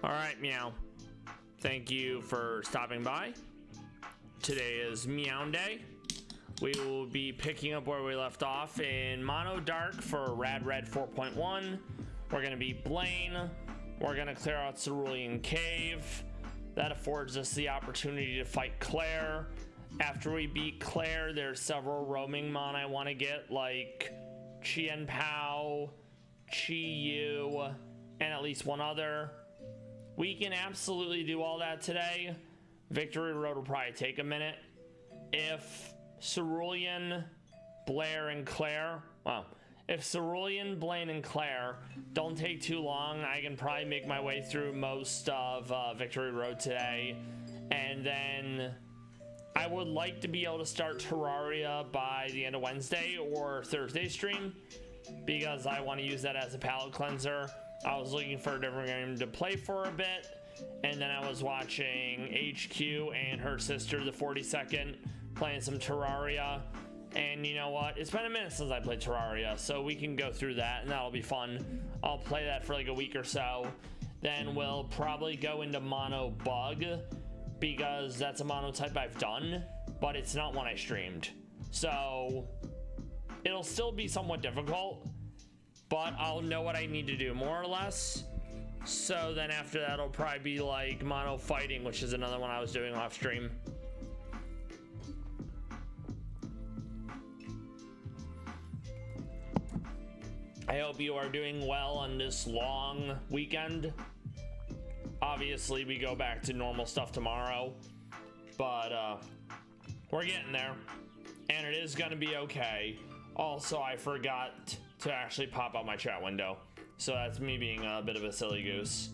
All right, Meow. Thank you for stopping by. Today is Meow Day. We will be picking up where we left off in Mono Dark for Rad Red 4.1. We're going to be Blaine. We're going to clear out Cerulean Cave. That affords us the opportunity to fight Claire. After we beat Claire, there's several roaming mon I want to get, like Chien Pao, Chi Yu, and at least one other. We can absolutely do all that today. Victory Road will probably take a minute. If Cerulean, Blair, and Claire, well, if Cerulean, Blaine, and Claire don't take too long, I can probably make my way through most of Victory Road today. And then I would like to be able to start Terraria by the end of Wednesday or Thursday stream, because I want to use that as a palate cleanser. I was looking for a different game to play for a bit, and then I was watching HQ and her sister, the 42nd, playing some Terraria. And you know what? It's been a minute since I played Terraria, so we can go through that, and that'll be fun. I'll play that for like a week or so. Then we'll probably go into Mono Bug, because that's a monotype I've done, but it's not one I streamed. So it'll still be somewhat difficult, but I'll know what I need to do more or less. So then after that, it'll probably be like Mono Fighting, which is another one I was doing off stream. I hope you are doing well on this long weekend. Obviously, we go back to normal stuff tomorrow, but we're getting there, and it is gonna be okay. Also, I forgot to actually pop out my chat window, so that's me being a bit of a silly goose.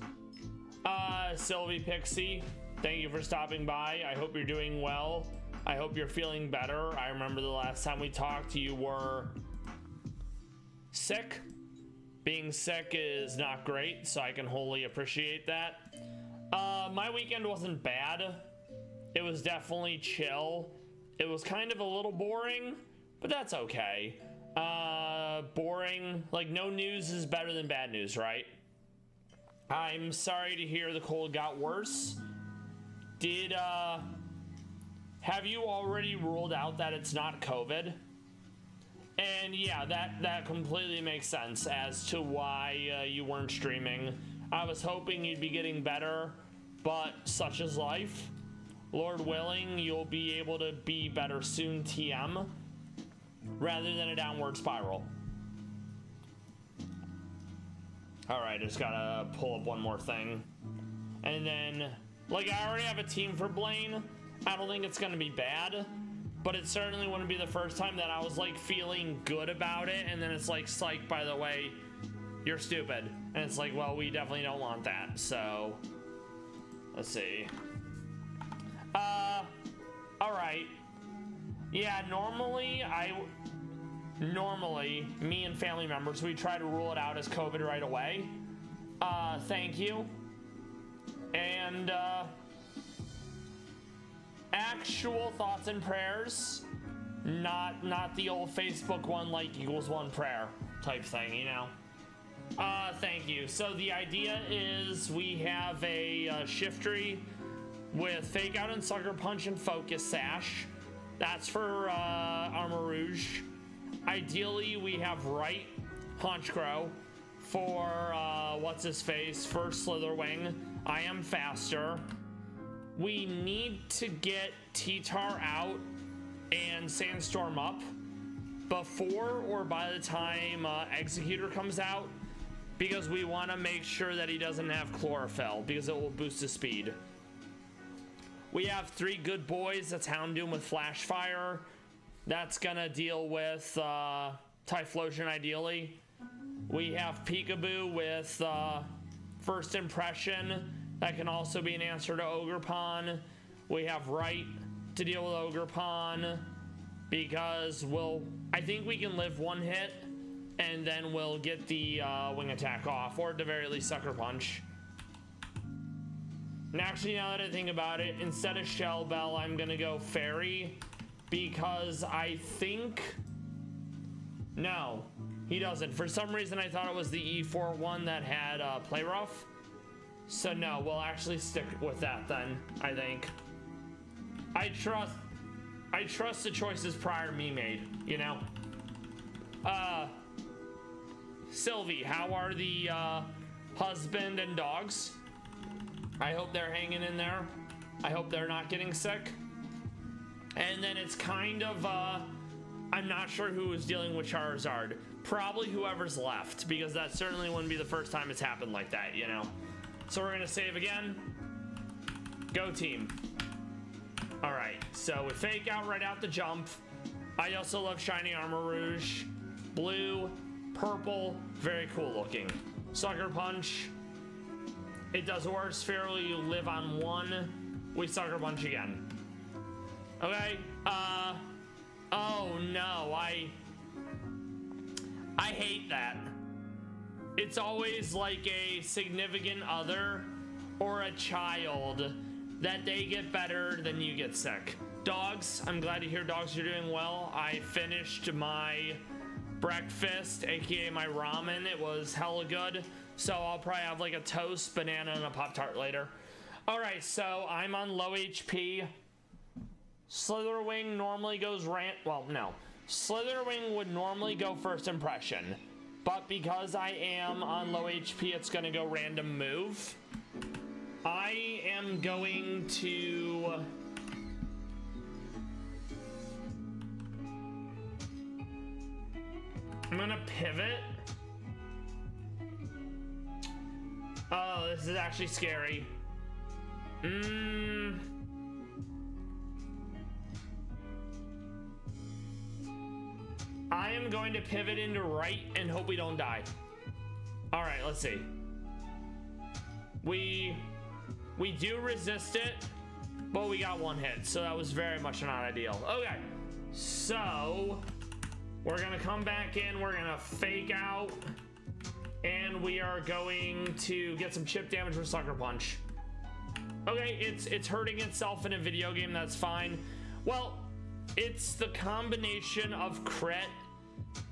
Sylvie Pixie, thank you for stopping by. I hope you're doing well. I hope you're feeling better. I remember the last time we talked, you were sick. Being sick is not great, so I can wholly appreciate that. My weekend wasn't bad. It was definitely chill. It was kind of a little boring, but that's okay. Boring, like no news is better than bad news, right? I'm sorry to hear the cold got worse. Have you already ruled out that it's not COVID? And yeah, that completely makes sense as to why you weren't streaming. I was hoping you'd be getting better, but such is life. Lord willing, you'll be able to be better soon, TM, rather than a downward spiral. All right, just gotta pull up one more thing. And then, like, I already have a team for Blaine. I don't think it's gonna be bad, but it certainly wouldn't be the first time that I was like feeling good about it, and then it's like, psych, by the way, you're stupid. And it's like, well, we definitely don't want that. So let's see. All right. Yeah, normally me and family members, we try to rule it out as COVID right away. Thank you. And actual thoughts and prayers, not the old Facebook one like equals one prayer type thing, you know. Thank you. So the idea is we have a Shiftry with Fake Out and Sucker Punch and Focus Sash. That's for Armor Rouge. Ideally, we have Right Honchcrow for what's his face, First Slitherwing. I am faster. We need to get T-Tar out and Sandstorm up before or by the time Executor comes out, because we want to make sure that he doesn't have Chlorophyll, because it will boost his speed. We have 3 good boys. That's Houndoom with Flash Fire. That's gonna deal with Typhlosion ideally. We have Peekaboo with First Impression. That can also be an answer to Ogerpon. We have Right to deal with Ogerpon, because I think we can live one hit, and then we'll get the wing attack off, or at the very least Sucker Punch. And actually, now that I think about it, instead of Shell Bell, I'm gonna go Fairy, because I think, no, he doesn't. For some reason, I thought it was the E4 one that had Play Rough. So no, we'll actually stick with that then, I think. I trust the choices prior me made, you know? Sylvie, how are the husband and dogs? I hope they're hanging in there. I hope they're not getting sick. And then it's kind of, I'm not sure who is dealing with Charizard. Probably whoever's left, because that certainly wouldn't be the first time it's happened like that, you know? So we're gonna save again. Go team. All right, so we fake out right out the jump. I also love shiny armor rouge. Blue, purple, very cool looking. Sucker punch. It does worse. Fairly, you live on one. We sucker punch again. Okay, oh no, I hate that. It's always like a significant other or a child that they get better than you get sick. Dogs, I'm glad to hear dogs are doing well. I finished my breakfast, aka my ramen. It was hella good. So I'll probably have like a toast, banana, and a Pop-Tart later. All right, so I'm on low HP. Slitherwing normally goes well, no. Slitherwing would normally go first impression, but because I am on low HP, it's gonna go random move. I am going to... I'm gonna pivot. Oh, this is actually scary. I am going to pivot into right and hope we don't die. All right, let's see. We do resist it, but we got one hit, so that was very much not ideal. Okay, so we're gonna come back in, we're gonna fake out, and we are going to get some chip damage with Sucker Punch. Okay, it's hurting itself in a video game, that's fine. Well, it's the combination of crit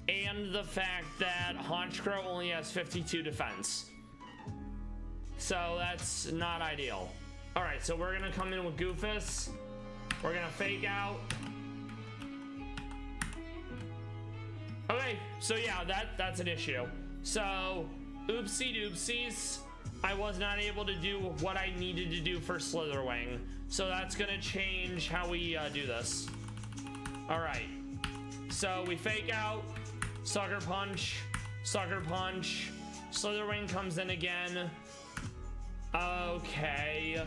and the fact that Honchkrow only has 52 defense. So that's not ideal. All right, so we're gonna come in with Goofus. We're gonna fake out. Okay, so yeah, that's an issue. So, oopsie doopsies. I was not able to do what I needed to do for Slitherwing. So that's gonna change how we do this. All right, so we fake out, Sucker Punch, Slitherwing comes in again. Okay.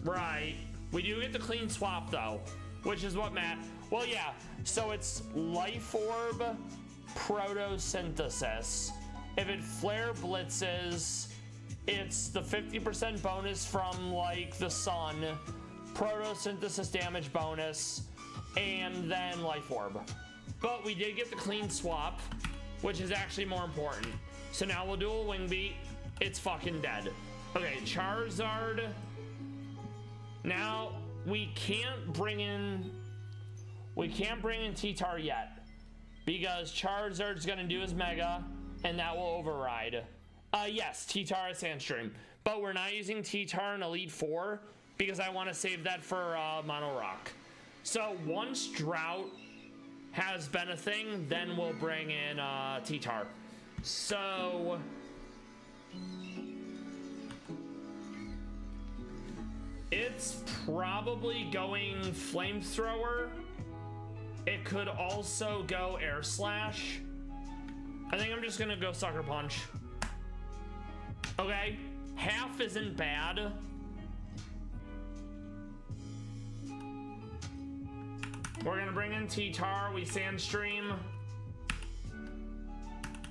Right, we do get the clean swap though, which is what Matt, well yeah, so it's Life Orb, Protosynthesis. If it Flare Blitzes, it's the 50% bonus from like the sun, Protosynthesis damage bonus, and then Life Orb. But we did get the clean swap, which is actually more important. So now we'll do a Wing Beat. It's fucking dead. Okay, Charizard. Now we can't bring in T-Tar yet, because Charizard's gonna do his Mega, and that will override. Yes, T-Tar is Sandstream, but we're not using T-Tar in Elite Four because I want to save that for Mono Rock. So once Drought has been a thing, then we'll bring in T-Tar. So it's probably going Flamethrower. It could also go Air Slash. I think I'm just gonna go Sucker Punch. Okay, half isn't bad. We're gonna bring in T-Tar, we Sandstream.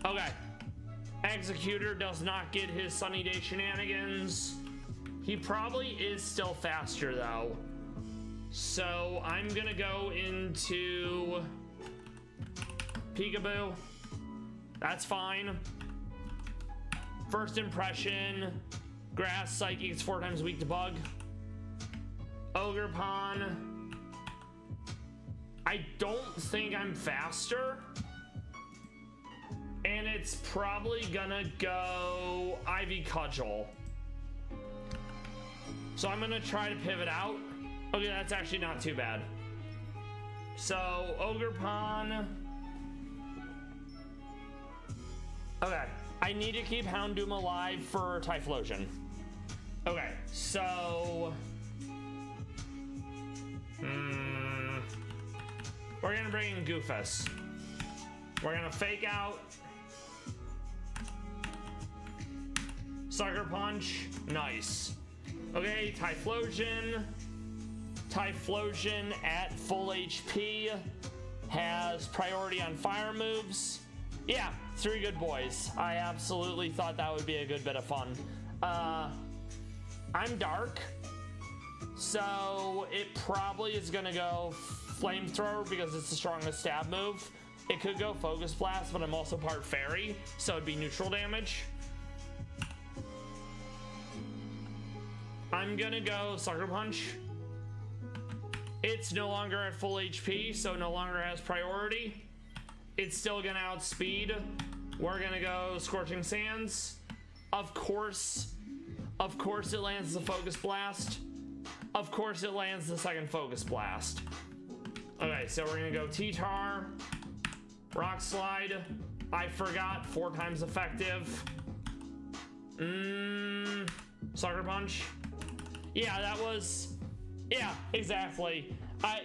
Okay, Executor does not get his Sunny Day shenanigans. He probably is still faster though. So I'm gonna go into Peekaboo. That's fine. First impression, Grass Psychic is 4 times weak to bug. Ogerpon. I don't think I'm faster. And it's probably gonna go Ivy Cudgel. So I'm gonna try to pivot out. Okay, that's actually not too bad. So Ogre Pawn. Okay, I need to keep Houndoom alive for Typhlosion. Okay, so we're gonna bring in Goofus. We're gonna fake out. Sucker Punch, nice. Okay, Typhlosion. Typhlosion at full HP has priority on fire moves. Yeah, 3 good boys. I absolutely thought that would be a good bit of fun. I'm dark, so it probably is gonna go Flamethrower because it's the strongest stab move. It could go Focus Blast, but I'm also part fairy, so it'd be neutral damage. I'm gonna go Sucker Punch. It's no longer at full HP, so no longer has priority. It's still gonna outspeed. We're gonna go Scorching Sands. Of course it lands the Focus Blast. Of course it lands the second Focus Blast. Okay, so we're gonna go T-Tar, Rock Slide. I forgot, 4 times effective. Sucker Punch. Yeah, that was, yeah, exactly.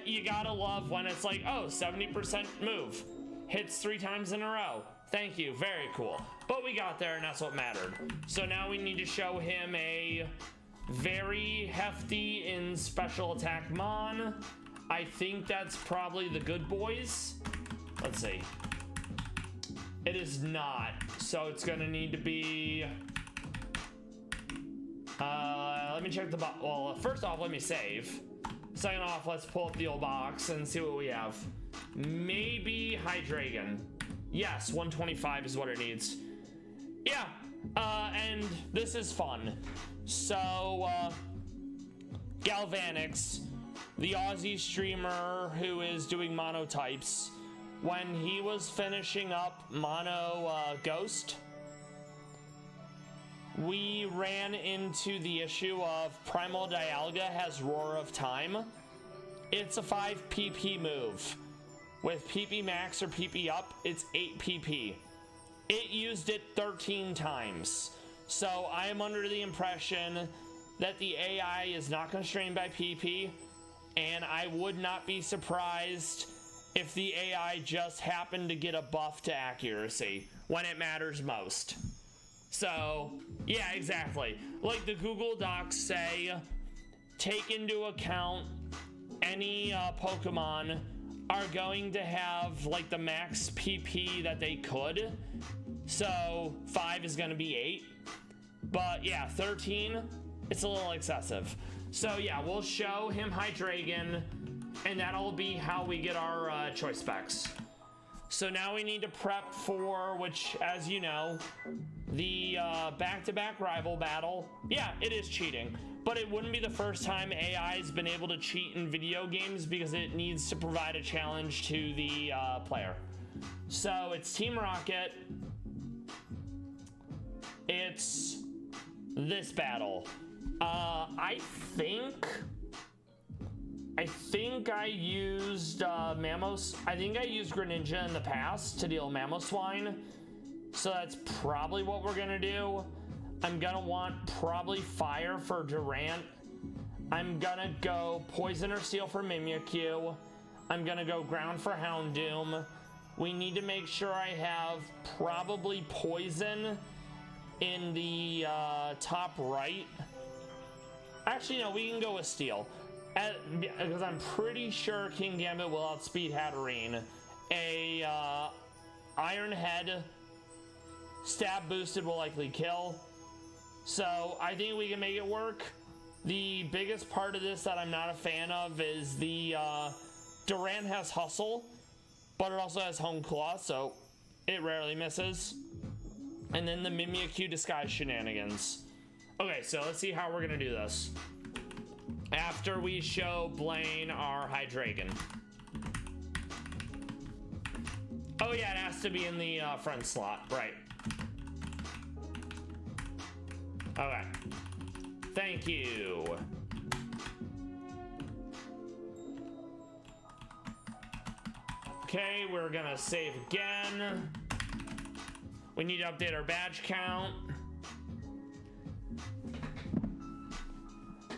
You gotta love when it's like, oh, 70% move. Hits 3 times in a row. Thank you, very cool. But we got there and that's what mattered. So now we need to show him a very hefty in special attack Mon. I think that's probably the good boys. Let's see. It is not, so it's gonna need to be, let me check the box. Well, first off, let me save. Second off, let's pull up the old box and see what we have. Maybe Hydreigon. Yes, 125 is what it needs. Yeah, and this is fun. So, Galvanix, the Aussie streamer who is doing monotypes, when he was finishing up Mono Ghost, we ran into the issue of Primal Dialga has Roar of Time. It's a 5 PP move. With PP max or PP up, it's 8 PP. It used it 13 times. So I am under the impression that the AI is not constrained by PP, and I would not be surprised if the AI just happened to get a buff to accuracy when it matters most. So, yeah, exactly. Like the Google Docs say, take into account any Pokemon are going to have like the max PP that they could. So 5 is going to be 8. But yeah, 13, it's a little excessive. So yeah, we'll show him Hydreigon, and that'll be how we get our choice specs. So now we need to prep for, which, as you know, the back-to-back rival battle. Yeah, it is cheating, but it wouldn't be the first time AI has been able to cheat in video games because it needs to provide a challenge to the player. So it's Team Rocket. It's this battle. I think I used Mammoth. I think I used Greninja in the past to deal Mamoswine. So that's probably what we're gonna do. I'm gonna want probably Fire for Durant. I'm gonna go Poison or Steel for Mimikyu. I'm gonna go Ground for Houndoom. We need to make sure I have probably Poison in the top right. Actually, no, we can go with Steel. Because I'm pretty sure King Gambit will outspeed Hatterene. A Iron Head stab boosted will likely kill. So I think we can make it work. The biggest part of this that I'm not a fan of is the Durant has Hustle, but it also has Home Claw, so it rarely misses. And then the Mimikyu Disguise shenanigans. Okay, so let's see how we're gonna do this after we show Blaine our Hydreigon. Oh yeah, it has to be in the front slot, right. Okay. Thank you. Okay, we're gonna save again. We need to update our badge count.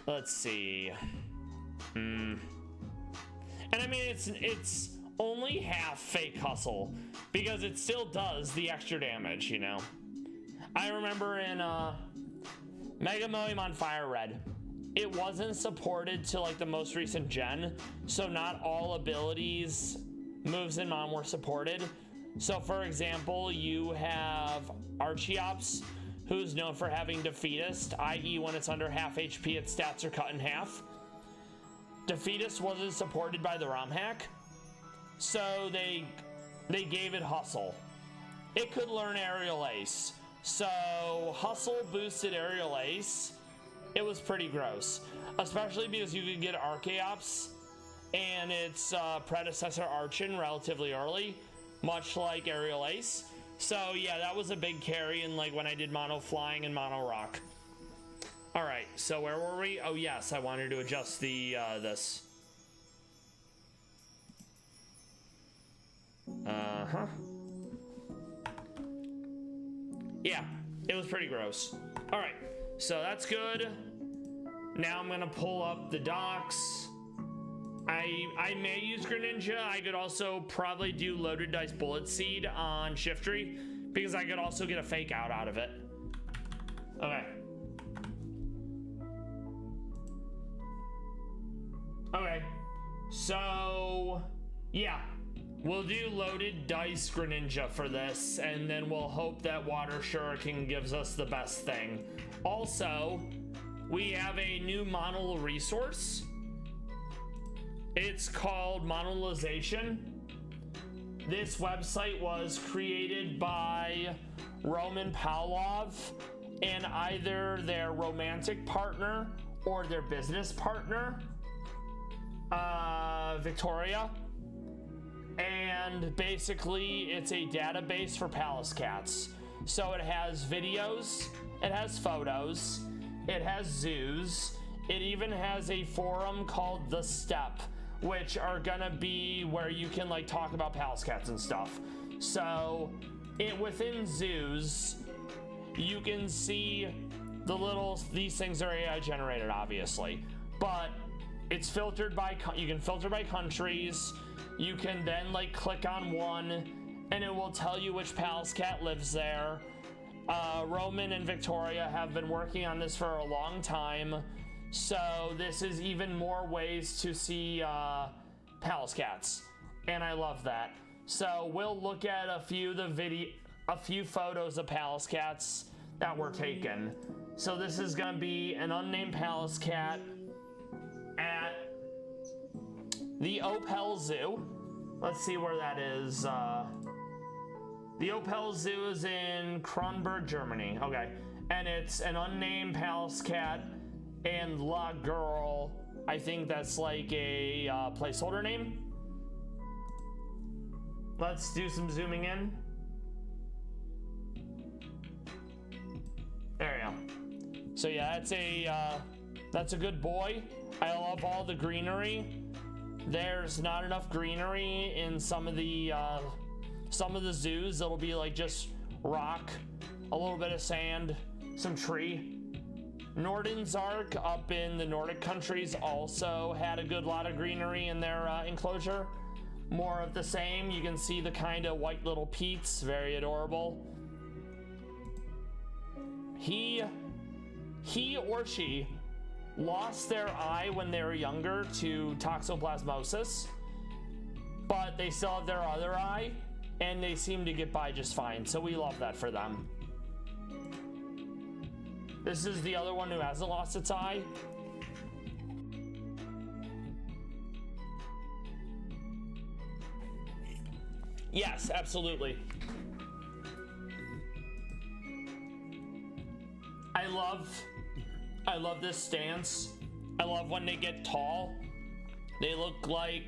Let's see. And I mean, it's only half fake hustle because it still does the extra damage, you know. I remember in Mega Million Fire Red, it wasn't supported to like the most recent gen, so not all abilities, moves in Mon were supported. So for example, you have Archeops, who's known for having Defeatist, i.e. when it's under half HP, its stats are cut in half. Defeatist wasn't supported by the ROM hack, so they gave it Hustle. It could learn Aerial Ace, so Hustle boosted Aerial Ace. It was pretty gross, especially because you could get Archeops and its predecessor Archon relatively early, much like Aerial Ace. So yeah, that was a big carry in like when I did Mono Flying and Mono Rock. All right, so where were we? Oh yes, I wanted to adjust the this. Yeah, it was pretty gross. All right, so that's good. Now I'm gonna pull up the docs. I may use Greninja. I could also probably do Loaded Dice Bullet Seed on Shiftry because I could also get a fake out of it. Okay. Okay. So, yeah. We'll do Loaded Dice Greninja for this, and then we'll hope that Water Shuriken gives us the best thing. Also, we have a new Monol resource. It's called Monolization. This website was created by Roman Pavlov and either their romantic partner or their business partner, Victoria. And basically, it's a database for Pallas Cats. So it has videos, it has photos, it has zoos, it even has a forum called The Step, which are gonna be where you can like talk about Pallas Cats and stuff. So within zoos, you can see these things are AI generated, obviously, but it's filtered by, you can filter by countries. You can then like click on one and it will tell you which Pallas Cat lives there. Roman and Victoria have been working on this for a long time. So this is even more ways to see Pallas Cats, and I love that. So we'll look at a few photos of Pallas Cats that were taken. So this is gonna be an unnamed Pallas Cat at the Opel Zoo. Let's see where that is. The Opel Zoo is in Kronberg, Germany. Okay, and it's an unnamed Pallas Cat. And La Girl, I think that's like a placeholder name. Let's do some zooming in. There we go. So yeah, that's a good boy. I love all the greenery. There's not enough greenery in some of the zoos. It'll be like just rock, a little bit of sand, some tree. Nordensark up in the Nordic countries also had a good lot of greenery in their enclosure. More of the same. You can see the kind of white little peats, very adorable. He or she lost their eye when they were younger to toxoplasmosis, but they still have their other eye and they seem to get by just fine. So we love that for them. This is the other one who hasn't lost its eye. Yes, absolutely. I love this stance. I love when they get tall. They look like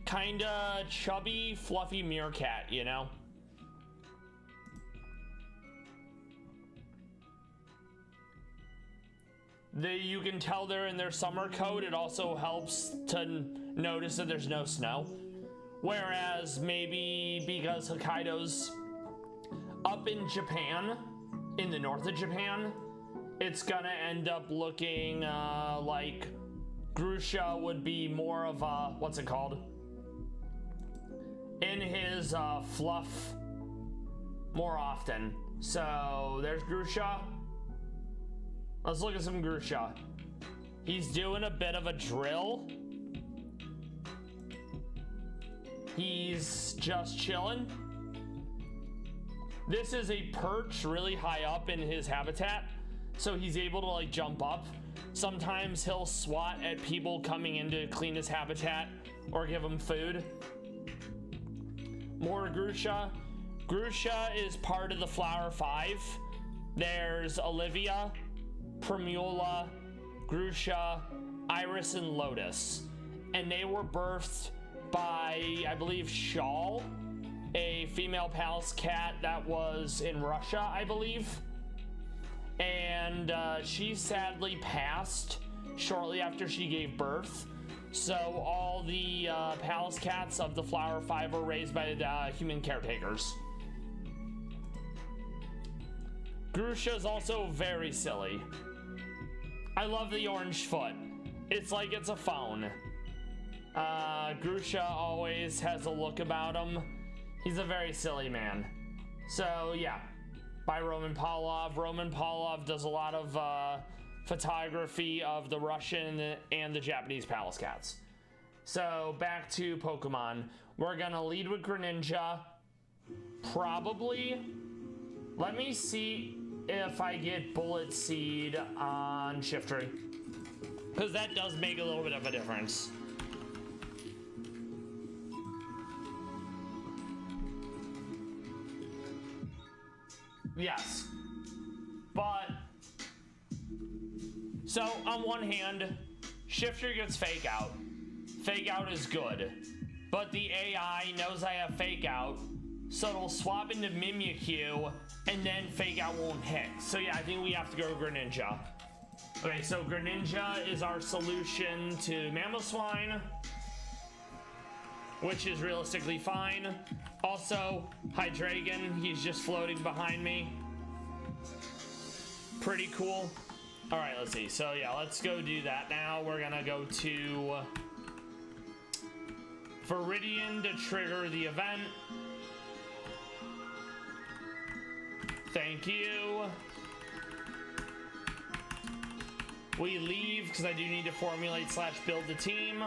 kinda chubby, fluffy meerkat, you know? You can tell they're in their summer coat. It also helps to notice that there's no snow. Whereas maybe because Hokkaido's up in Japan, in the north of Japan, it's gonna end up looking like Grusha would be more of a, what's it called? In his fluff more often. So there's Grusha. Let's look at some Grusha. He's doing a bit of a drill. He's just chilling. This is a perch really high up in his habitat, so he's able to like jump up. Sometimes he'll swat at people coming in to clean his habitat or give him food. More Grusha. Grusha is part of the Flower Five. There's Olivia, Primula, Grusha, Iris, and Lotus. And they were birthed by, I believe, Shawl, a female Pallas Cat that was in Russia, I believe. And she sadly passed shortly after she gave birth. So all the Pallas Cats of the Flower Five were raised by the human caretakers. Grusha is also very silly. I love the orange foot. It's like it's a phone. Grusha always has a look about him. He's a very silly man. So yeah, by Roman Pavlov. Roman Pavlov does a lot of photography of the Russian and the Japanese Pallas Cats. So back to Pokemon. We're gonna lead with Greninja. Probably. Let me see if I get Bullet Seed on Shiftry, because that does make a little bit of a difference. Yes, but so on one hand, Shifter gets Fake Out. Fake Out is good, but the AI knows I have Fake Out, so it'll swap into Mimikyu, and then Fake Out won't hit. So yeah, I think we have to go Greninja. Okay, so Greninja is our solution to Mamoswine, which is realistically fine. Also, Hydreigon, he's just floating behind me. Pretty cool. All right, let's see. So yeah, let's go do that now. We're gonna go to Viridian to trigger the event. Thank you. We leave because I do need to formulate / build the team.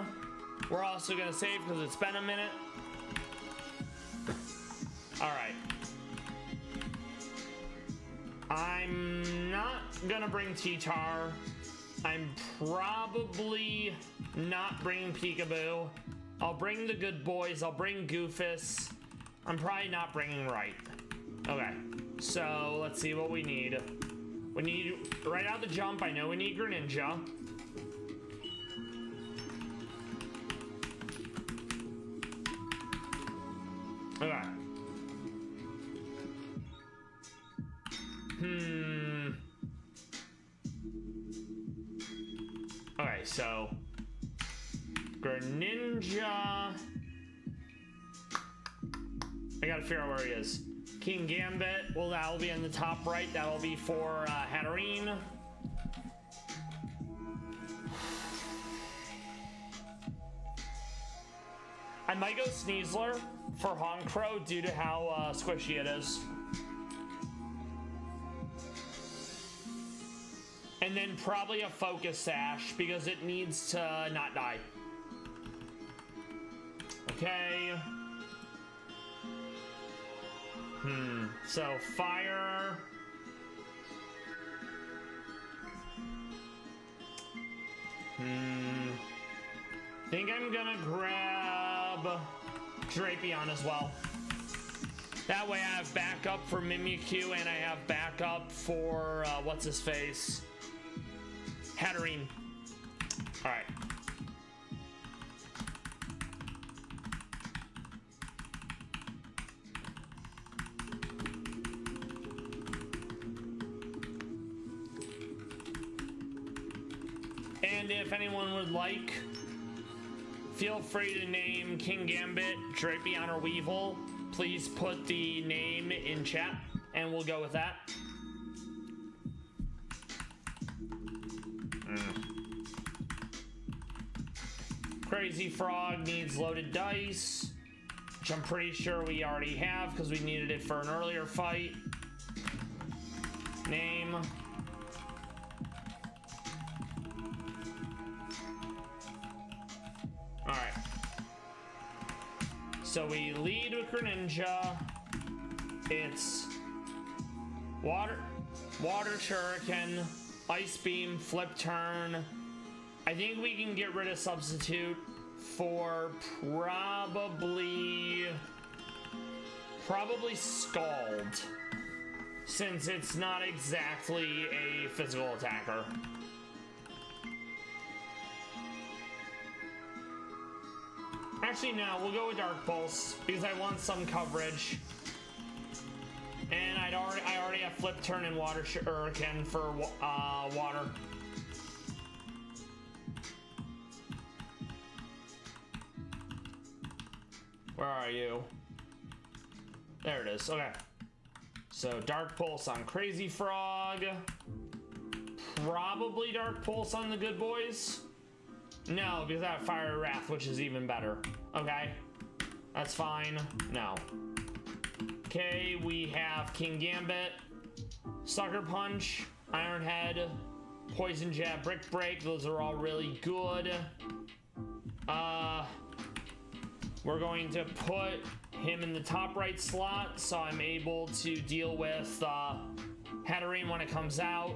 We're also gonna save because it's been a minute. All right. I'm not gonna bring T-Tar. I'm probably not bringing Peekaboo. I'll bring the good boys. I'll bring Goofus. I'm probably not bringing Right. Okay, so let's see what we need. We need, right out the jump, I know we need Greninja. Okay. Okay, so Greninja. I gotta figure out where he is. King Gambit, well, that'll be in the top right. That'll be for Hatterene. I might go Sneasler for Honchkrow due to how squishy it is. And then probably a Focus Sash because it needs to not die. Okay. So fire. Think I'm gonna grab Drapion as well. That way I have backup for Mimikyu and I have backup for what's his face? Hatterene. Alright. And if anyone would like, feel free to name King Gambit, Drapion, or Weevil. Please put the name in chat, and we'll go with that. Crazy Frog needs loaded dice, which I'm pretty sure we already have because we needed it for an earlier fight. Name. Alright. So we lead with Greninja. It's Water Shuriken, Ice Beam, Flip Turn. I think we can get rid of Substitute for probably Scald, since it's not exactly a physical attacker. Actually, no, we'll go with Dark Pulse because I want some coverage. And I already have Flip Turn and Water Shuriken for water. Where are you? There it is. Okay. So Dark Pulse on Crazy Frog. Probably Dark Pulse on the good boys. No, because I have Fire Wrath, which is even better. Okay. That's fine. No. Okay, we have King Gambit, Sucker Punch, Iron Head, Poison Jab, Brick Break. Those are all really good. We're going to put him in the top right slot so I'm able to deal with Hatterene when it comes out.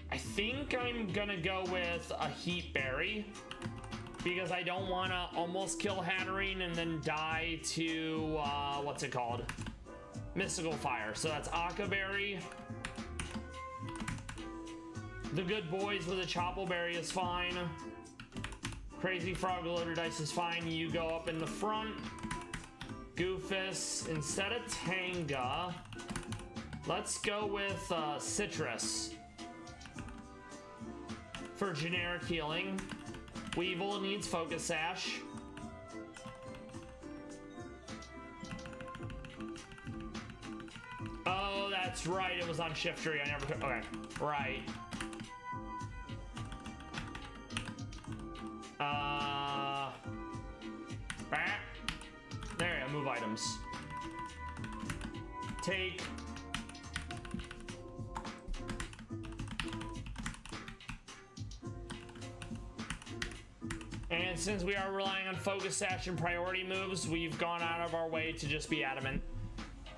I think I'm gonna go with a Heat Berry because I don't want to almost kill Hatterene and then die to what's it called? Mystical Fire. So that's Aqua Berry. The good boys with a Chople Berry is fine. Crazy Frog loaded dice is fine. You go up in the front. Goofus. Instead of Tanga, let's go with Citrus for generic healing. Weevil needs Focus Sash. Oh, that's right. It was on Shift Tree. I never took. Okay, right. There, move items. Take. And since we are relying on Focus Sash and priority moves, we've gone out of our way to just be adamant.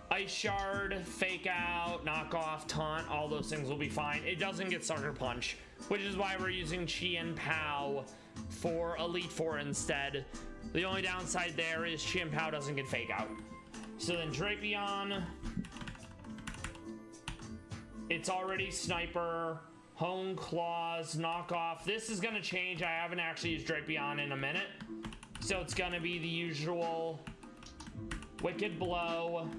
Ice Shard, Fake Out, Knock Off, Taunt, all those things will be fine. It doesn't get Sucker Punch, which is why we're using Chien Pao for Elite Four instead. The only downside there is Chien Pao doesn't get Fake Out. So then Drapion. It's already Sniper, Hone Claws, Knock Off. This is gonna change. I haven't actually used Drapion in a minute. So it's gonna be the usual Wicked Blow,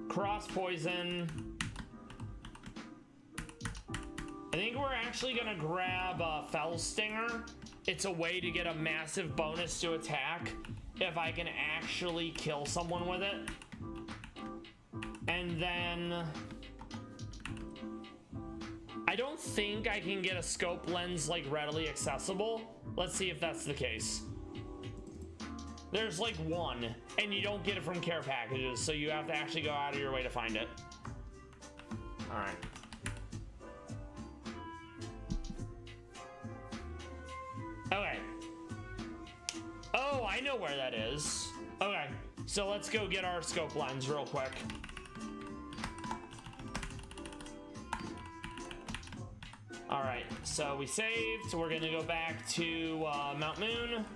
Cross Poison. I think we're actually gonna grab Fell Stinger. It's a way to get a massive bonus to attack if I can actually kill someone with it. And then I don't think I can get a scope lens like readily accessible. Let's see if that's the case. There's like one, and you don't get it from care packages, so you have to actually go out of your way to find it. All right. Okay. Oh, I know where that is. Okay, so let's go get our scope lens real quick. All right, so we saved. So we're gonna go back to Mount Moon.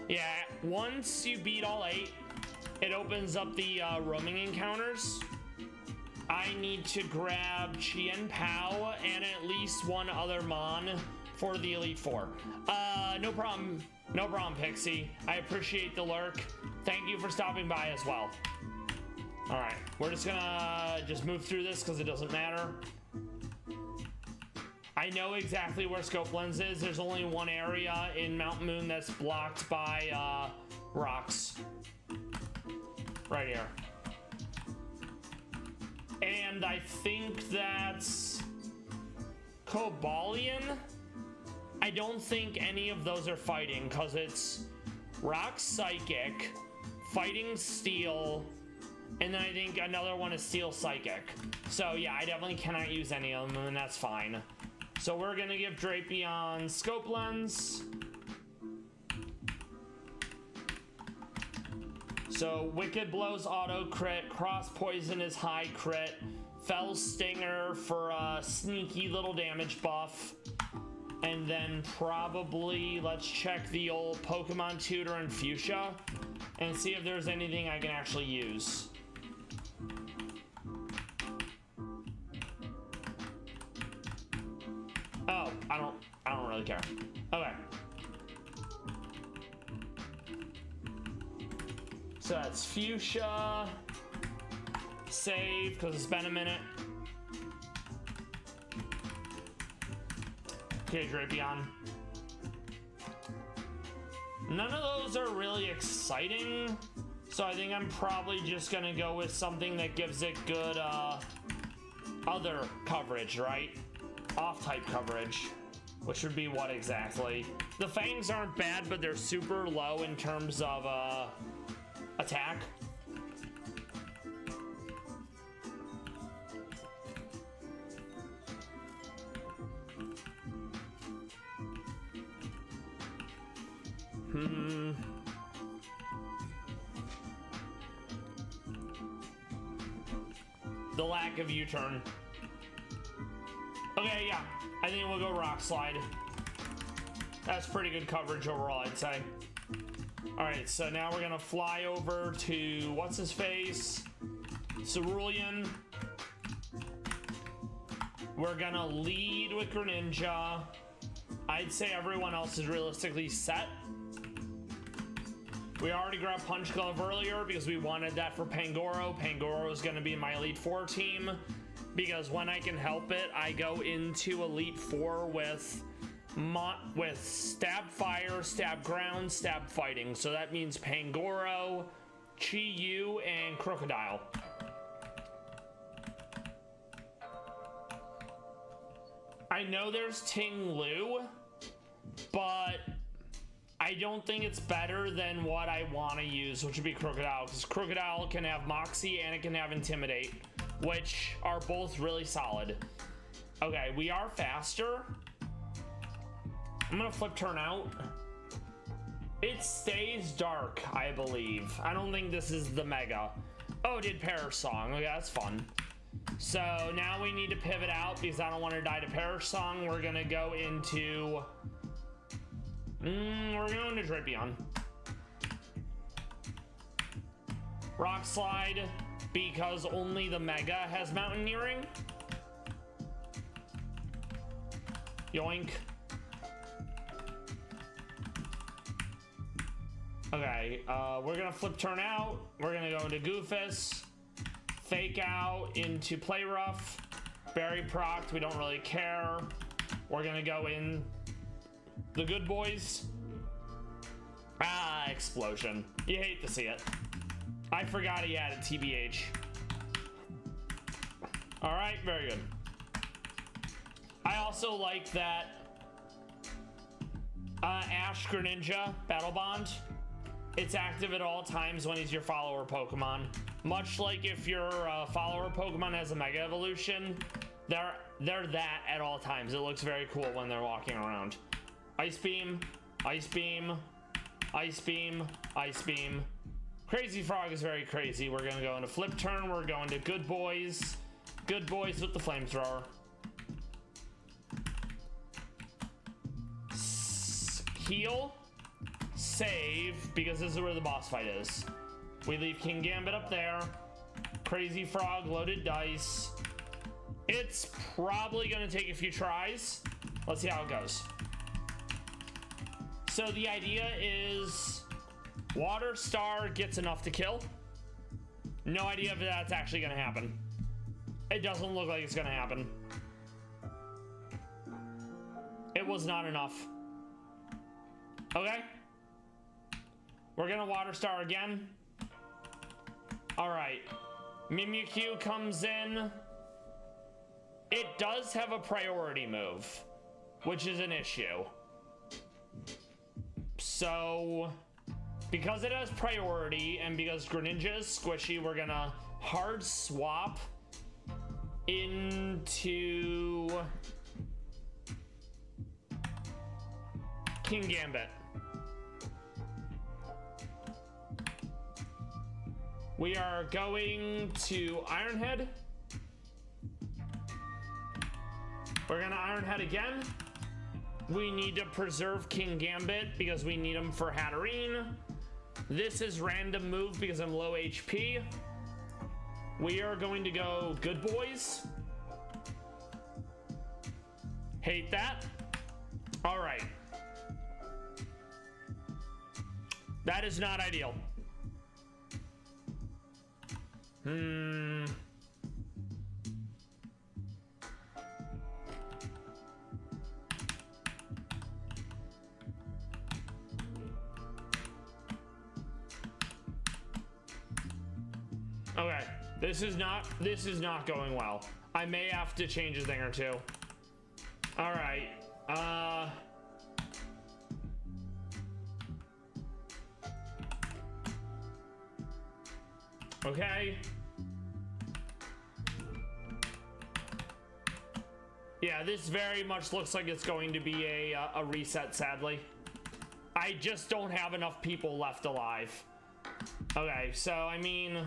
Yeah, once you beat all 8, it opens up the roaming encounters. I need to grab Chien Pao and at least one other Mon for the Elite Four. No problem. No problem, Pixie. I appreciate the lurk. Thank you for stopping by as well. All right, we're just gonna move through this because it doesn't matter. I know exactly where Scope Lens is. There's only one area in Mount Moon that's blocked by rocks. Right here. And I think that's Cobalion. I don't think any of those are fighting because it's Rock Psychic, Fighting Steel, and then I think another one is Steel Psychic. So yeah, I definitely cannot use any of them, and that's fine. So we're gonna give Drapion Scope Lens. So Wicked Blows auto crit, Cross Poison is high crit, Fell Stinger for a sneaky little damage buff, and then probably let's check the old Pokemon Tutor and Fuchsia and see if there's anything I can actually use. Oh, I don't really care. Okay. So that's Fuchsia. Save, because it's been a minute. Okay, Drapion. None of those are really exciting, so I think I'm probably just gonna go with something that gives it good other coverage, right? Off-type coverage, which would be what exactly? The fangs aren't bad, but they're super low in terms of attack. The lack of U-turn. Okay, yeah. I think we'll go Rock Slide. That's pretty good coverage overall, I'd say. Alright, so now we're gonna fly over to what's-his-face? Cerulean. We're gonna lead with Greninja. I'd say everyone else is realistically set. We already grabbed Punch Glove earlier because we wanted that for Pangoro. Pangoro is going to be my Elite Four team because when I can help it, I go into Elite Four with Stab Fire, Stab Ground, Stab Fighting. So that means Pangoro, Chi-Yu, and Crocodile. I know there's Ting Lu, but I don't think it's better than what I want to use, which would be Crocodile, because Crocodile can have Moxie and it can have Intimidate, which are both really solid. Okay, we are faster. I'm gonna flip turn out. It stays dark, I believe. I don't think this is the Mega. Oh, it did Perish Song. Okay, that's fun. So now we need to pivot out because I don't want to die to Perish Song. We're gonna go into... we're going to Drapion. Rock Slide, because only the Mega has Mountaineering. Yoink. Okay, we're gonna flip turn out. We're gonna go into Goofus. Fake out into Play Rough. Berry Proct, we don't really care. We're gonna go in the Good Boys. Ah, Explosion. You hate to see it. I forgot he added TBH. All right, very good. I also like that Ash Greninja Battle Bond. It's active at all times when he's your follower Pokemon. Much like if your follower Pokemon has a Mega Evolution, they're that at all times. It looks very cool when they're walking around. Ice Beam, Ice Beam, Ice Beam, Ice Beam. Crazy Frog is very crazy. We're gonna go into Flip Turn. We're going to Good Boys. Good Boys with the Flamethrower. Heal. Save, because this is where the boss fight is. We leave King Gambit up there. Crazy Frog, loaded dice. It's probably gonna take a few tries. Let's see how it goes. So the idea is Water Star gets enough to kill. No idea if that's actually gonna happen. It doesn't look like it's gonna happen. It was not enough. Okay. We're gonna Water Star again. All right. Mimikyu comes in. It does have a priority move, which is an issue. So, because it has priority and because Greninja is squishy, we're gonna hard swap into King Gambit. We are going to Iron Head. We're gonna Iron Head again. We need to preserve King Gambit because we need him for Hatterene. This is random move because I'm low HP. We are going to go Good Boys. Hate that. All right. That is not ideal. Okay, this is not going well. I may have to change a thing or two. All right. Okay. Yeah, this very much looks like it's going to be a reset, sadly. I just don't have enough people left alive. Okay, so I mean,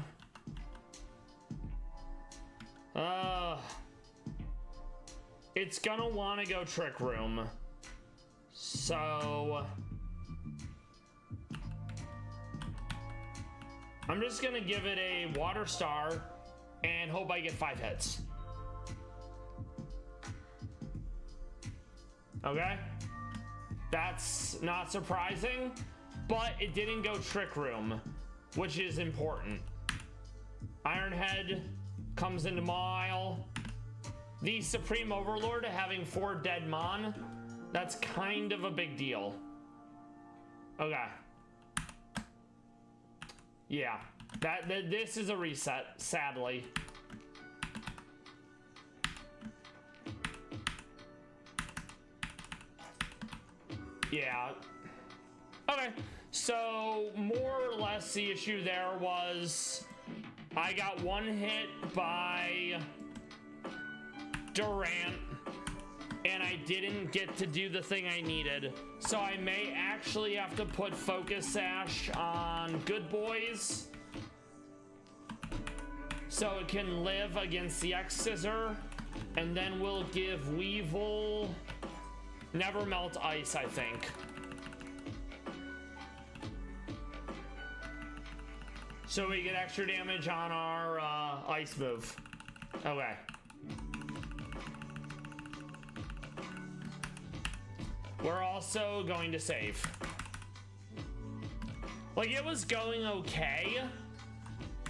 it's gonna want to go Trick Room. So I'm just gonna give it a Water Star and hope I get 5 hits. Okay, that's not surprising, but it didn't go Trick Room, which is important. Iron Head comes into Mile. The Supreme Overlord having 4 dead Mon, that's kind of a big deal. Okay. Yeah, this is a reset, sadly. Yeah. Okay, so more or less the issue there was I got one hit by Durant and I didn't get to do the thing I needed. So I may actually have to put Focus Sash on Good Boys so it can live against the X-Scissor, and then we'll give Weevil Never Melt Ice, I think. So we get extra damage on our ice move. Okay. We're also going to save. Like, it was going okay,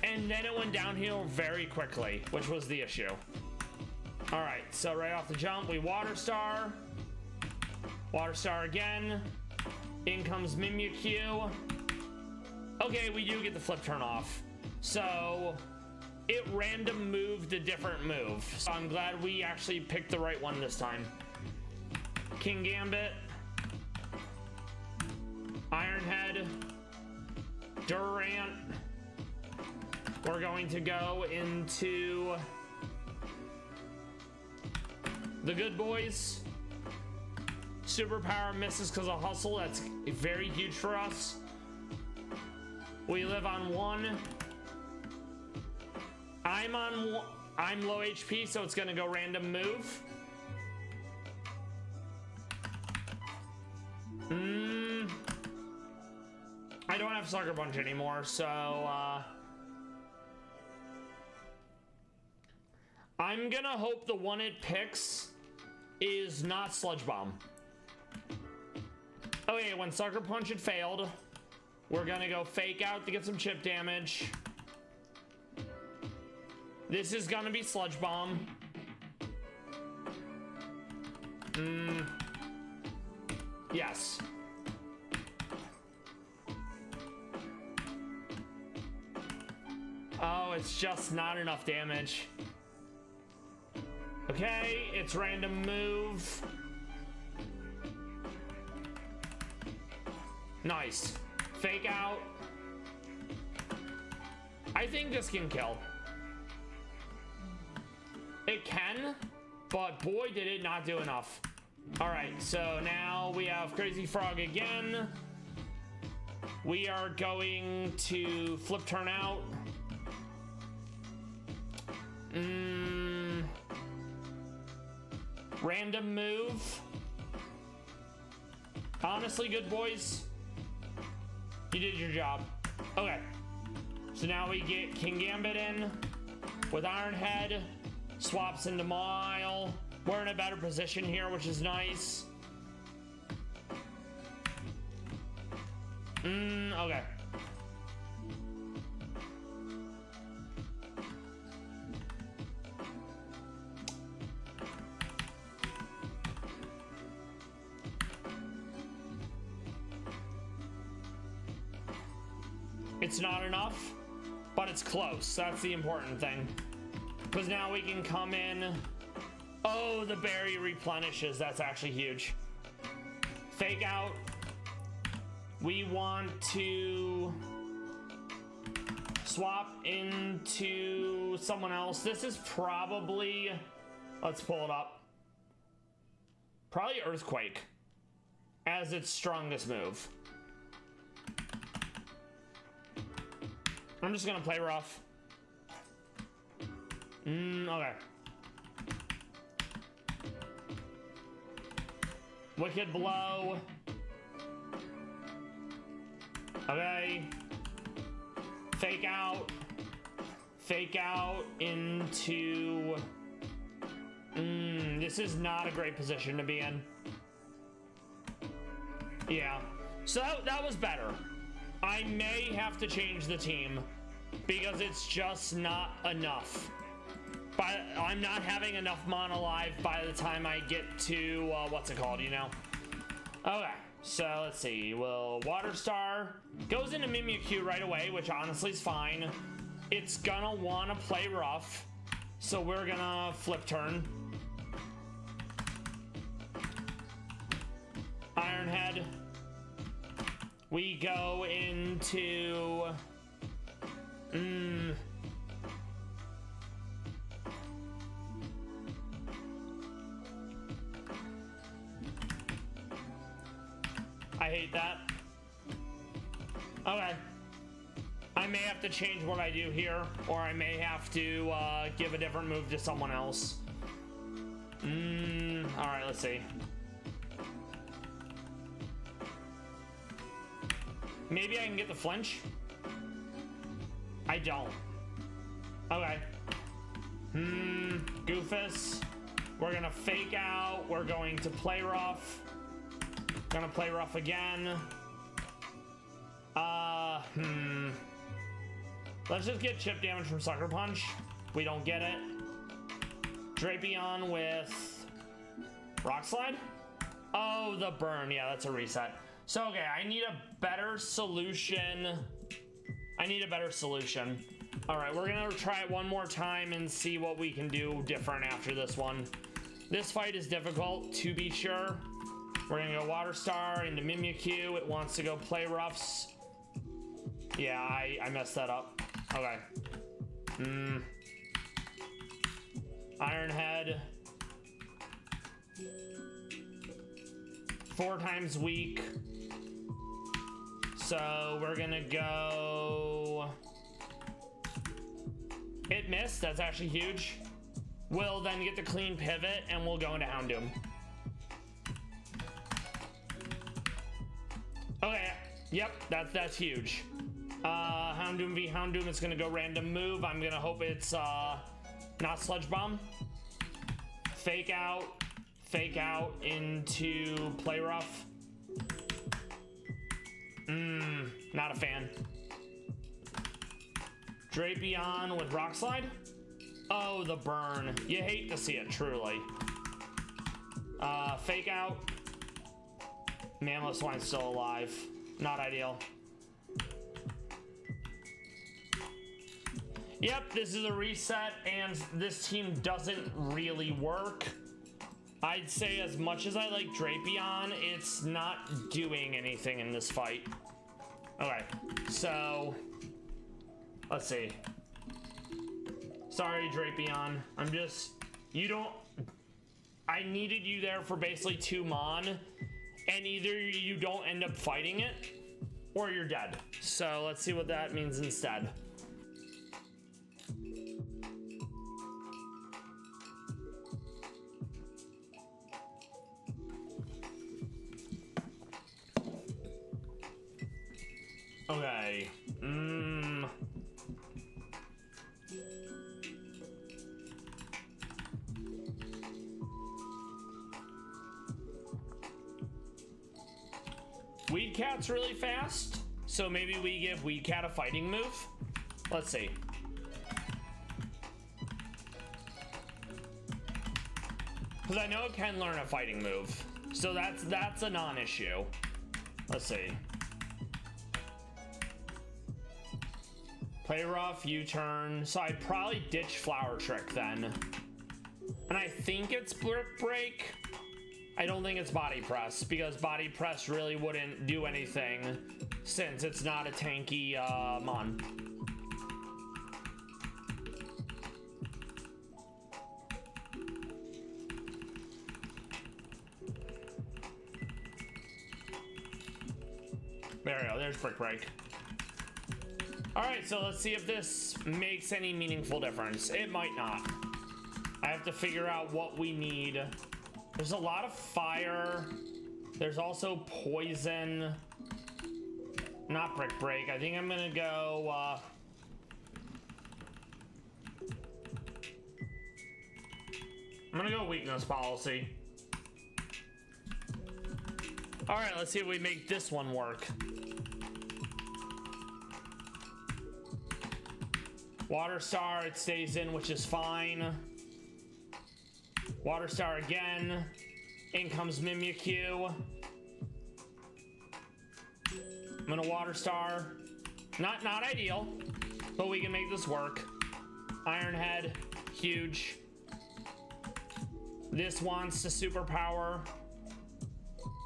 and then it went downhill very quickly, which was the issue. All right, so right off the jump, we Water Star. Water Star again. In comes Mimikyu. Okay, we do get the flip turn off. So it random moved a different move. So I'm glad we actually picked the right one this time. King Gambit. Iron Head. Durant. We're going to go into the Good Boys. Superpower misses because of Hustle. That's very huge for us. We live on 1. I'm low HP, so it's gonna go random move. I don't have Sucker Punch anymore, so I'm gonna hope the one it picks is not Sludge Bomb. Okay, when Sucker Punch had failed, we're gonna go fake out to get some chip damage. This is gonna be Sludge Bomb. Yes. Oh, it's just not enough damage. Okay, it's random move. Nice. Fake out. I think this can kill. It can, but boy, did it not do enough. All right, so now we have Crazy Frog again. We are going to flip turn out. Random move. Honestly, good boys. You did your job. Okay. So now we get King Gambit in with Iron Head. Swaps into Mile. We're in a better position here, which is nice. Okay. It's not enough, but it's close. That's the important thing. Because now we can come in. Oh, the berry replenishes. That's actually huge. Fake out. We want to swap into someone else. This is probably, let's pull it up. Probably Earthquake as its strongest move. I'm just gonna play rough. Okay. Wicked Blow. Okay. Fake out. Fake out into... this is not a great position to be in. Yeah. So that was better. I may have to change the team because it's just not enough. But I'm not having enough mana live by the time I get to, what's it called, you know? Okay, so let's see. Well, Water Star goes into Mimikyu right away, which honestly is fine. It's gonna wanna play rough, so we're gonna flip turn. Iron Head. We go into... I hate that. Okay. I may have to change what I do here, or I may have to give a different move to someone else. Alright, let's see. Maybe I can get the flinch? I don't. Okay. Goofus. We're gonna fake out. We're going to play rough. Gonna play rough again. Let's just get chip damage from Sucker Punch. We don't get it. Drapion with Rock Slide. Oh, the burn. Yeah, that's a reset. So, okay, I need a better solution. All right, we're gonna try it one more time and see what we can do different after this one. This fight is difficult, to be sure. We're gonna go Water Star into Mimikyu. It wants to go play roughs. Yeah, I messed that up. Okay. Iron Head. 4 times weak. So we're gonna go... It missed. That's actually huge. We'll then get the clean pivot and we'll go into Houndoom. Okay, yep, that's huge. Houndoom v Houndoom, it's gonna go random move. I'm gonna hope it's not Sludge Bomb. Fake out into play rough. Not a fan. Drapion with Rock Slide. Oh, the burn. You hate to see it, truly. Fake Out. Manless Wine's still alive. Not ideal. Yep, this is a reset, and this team doesn't really work. I'd say as much as I like Drapion, it's not doing anything in this fight. Okay, so let's see. Sorry, Drapion. I needed you there for basically 2 Mon, and either you don't end up fighting it, or you're dead. So let's see what that means instead. Okay. Weed Cat's really fast, so maybe we give Weed Cat a fighting move. Let's see. Because I know it can learn a fighting move, so that's a non-issue. Let's see. Play rough, U-turn. So I'd probably ditch Flower Trick then. And I think it's Brick Break. I don't think it's Body Press, because Body Press really wouldn't do anything since it's not a tanky Mon. There we go, there's Brick Break. Alright, so let's see if this makes any meaningful difference. It might not. I have to figure out what we need. There's a lot of fire. There's also poison. Not Brick Break. I think I'm gonna go, I'm gonna go Weakness Policy. Alright, let's see if we make this one work. Water Star, it stays in, which is fine. Water Star again. In comes Mimikyu. I'm gonna Water Star. Not ideal, but we can make this work. Iron Head, huge. This wants to superpower.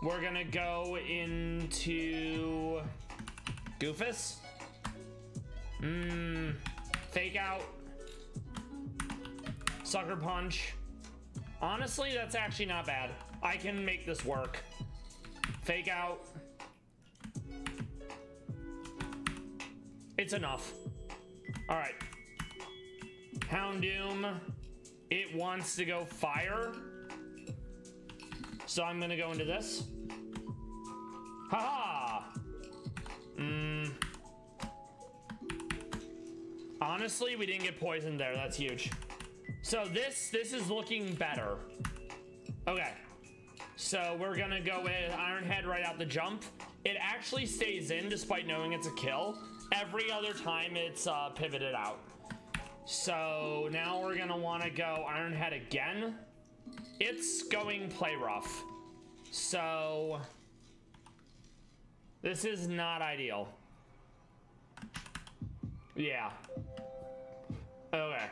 We're gonna go into Goofus. Fake Out. Sucker Punch. Honestly, that's actually not bad. I can make this work. Fake Out. It's enough. All right. Houndoom. It wants to go fire. So I'm gonna go into this. Haha. Honestly, we didn't get poisoned there. That's huge. So this is looking better. Okay. So we're gonna go with Iron Head right out the jump. It actually stays in despite knowing it's a kill. Every other time it's pivoted out. So now we're gonna wanna go Iron Head again. It's going Play Rough. So this is not ideal. Yeah. Okay.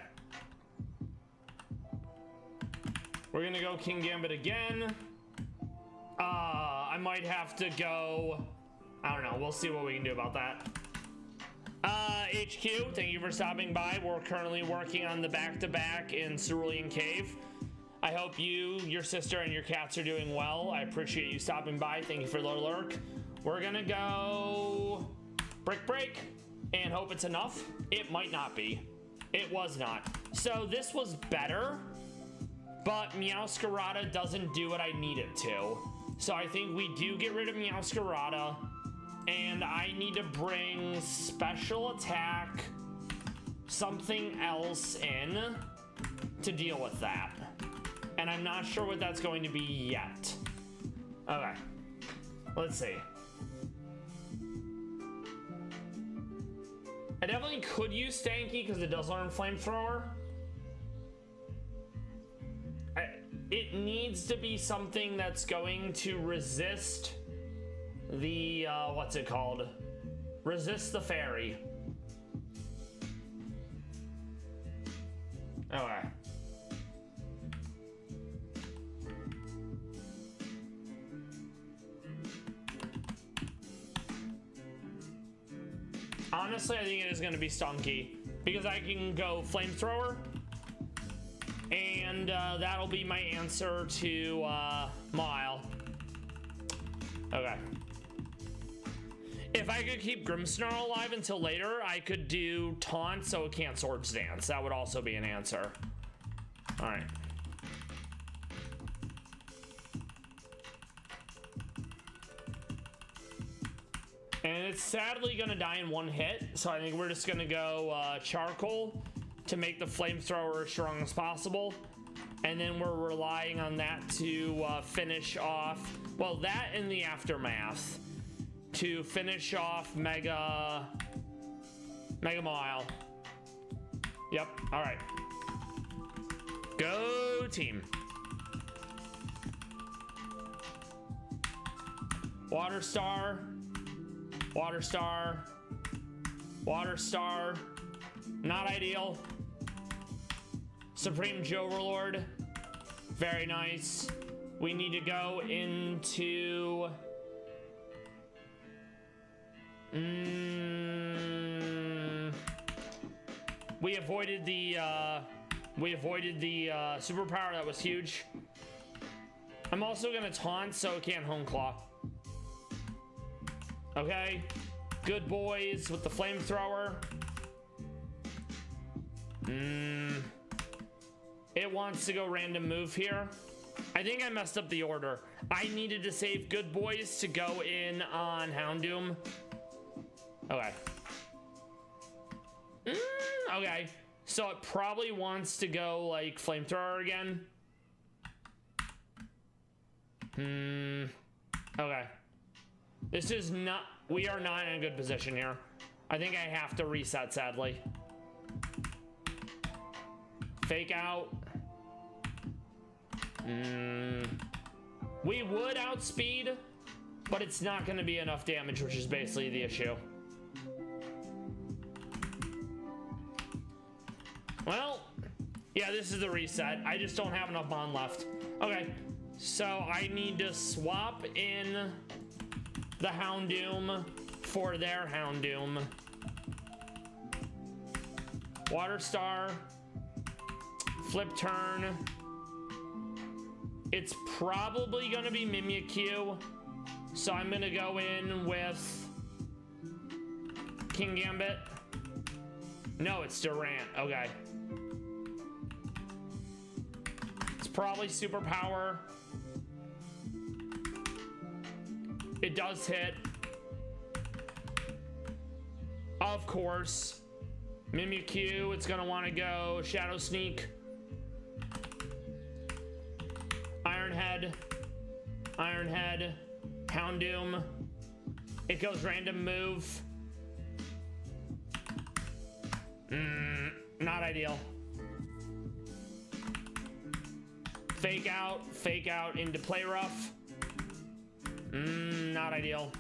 We're gonna go King Gambit again. I might have to go, I don't know, we'll see what we can do about that. HQ, thank you for stopping by. We're currently working on the back-to-back in Cerulean Cave. I hope you, your sister, and your cats are doing well. I appreciate you stopping by. Thank you for the lurk. We're gonna go Brick Break and hope it's enough. It might not be. It was not. So this was better, but Meowscarada doesn't do what I need it to. So I think we do get rid of Meowscarada, and I need to bring special attack, something else in to deal with that. And I'm not sure what that's going to be yet. Okay, let's see. I definitely could use Stanky because it does learn Flamethrower. It needs to be something that's going to resist the, what's it called? Resist the fairy. Okay. Honestly, I think it is going to be Stunky because I can go Flamethrower, and that'll be my answer to Mile. Okay. If I could keep Grimmsnarl alive until later, I could do Taunt so it can't Swords Dance. That would also be an answer. All right. And it's sadly going to die in one hit, so I think we're just going to go Charcoal to make the Flamethrower as strong as possible. And then we're relying on that to finish off, well, that and the Aftermath to finish off Mega Mile. Yep, all right. Go team. Water Star. Water Star. Water Star. Not ideal. Supreme Joverlord. Very nice. We need to go into... We avoided the superpower. That was huge. I'm also gonna taunt so it can't Hone Claw. Okay, good boys with the Flamethrower. It wants to go random move here. I think I messed up the order. I needed to save good boys to go in on Houndoom. Okay. Okay, so it probably wants to go like Flamethrower again. Okay. This is not, we are not in a good position here. I think I have to reset, sadly. Fake out. We would outspeed, but it's not going to be enough damage, which is basically the issue. Well, yeah, this is the reset. I just don't have enough bond left. Okay, so I need to swap in the Houndoom for their Houndoom. Water Star. Flip turn. It's probably gonna be Mimikyu, so I'm gonna go in with King Gambit. No, it's Durant. Okay. It's probably Superpower. It does hit. Of course. Mimikyu, it's gonna want to go Shadow Sneak. Iron Head. Iron Head. Houndoom. It goes random move. Not ideal. Fake out into Play Rough. Not ideal.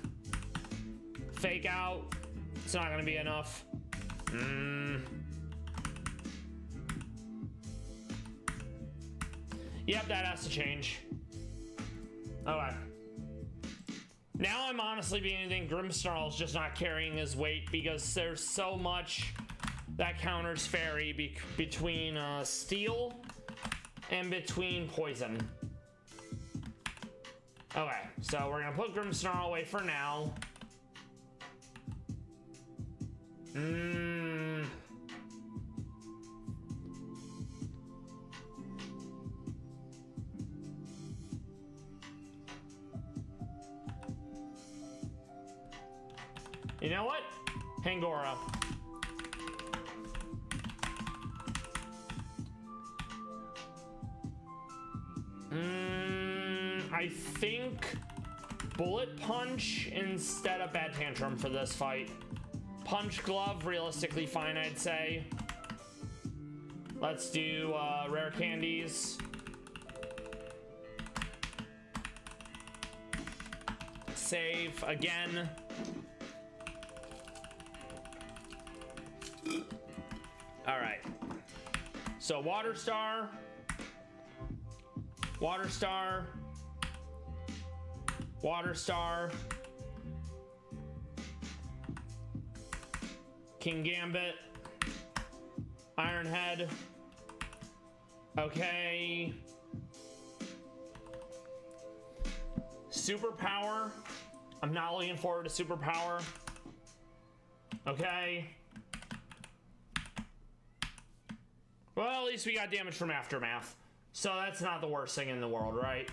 Fake out. It's not gonna be enough. Yep, that has to change. Okay. Now I'm honestly beginning to think Grimmsnarl is just not carrying his weight because there's so much that counters Fairy between Steel and between Poison. Okay, so we're gonna put Grimmsnarl away for now. You know what? Hangora. I think Bullet Punch instead of Bad Tantrum for this fight. Punch Glove, realistically fine, I'd say. Let's do rare candies. Save again. All right. So Water Star, Water Star, Water Star, King Gambit, Iron Head. Okay. Superpower. I'm not looking forward to superpower. Okay. Well, at least we got damage from Aftermath. So that's not the worst thing in the world, right?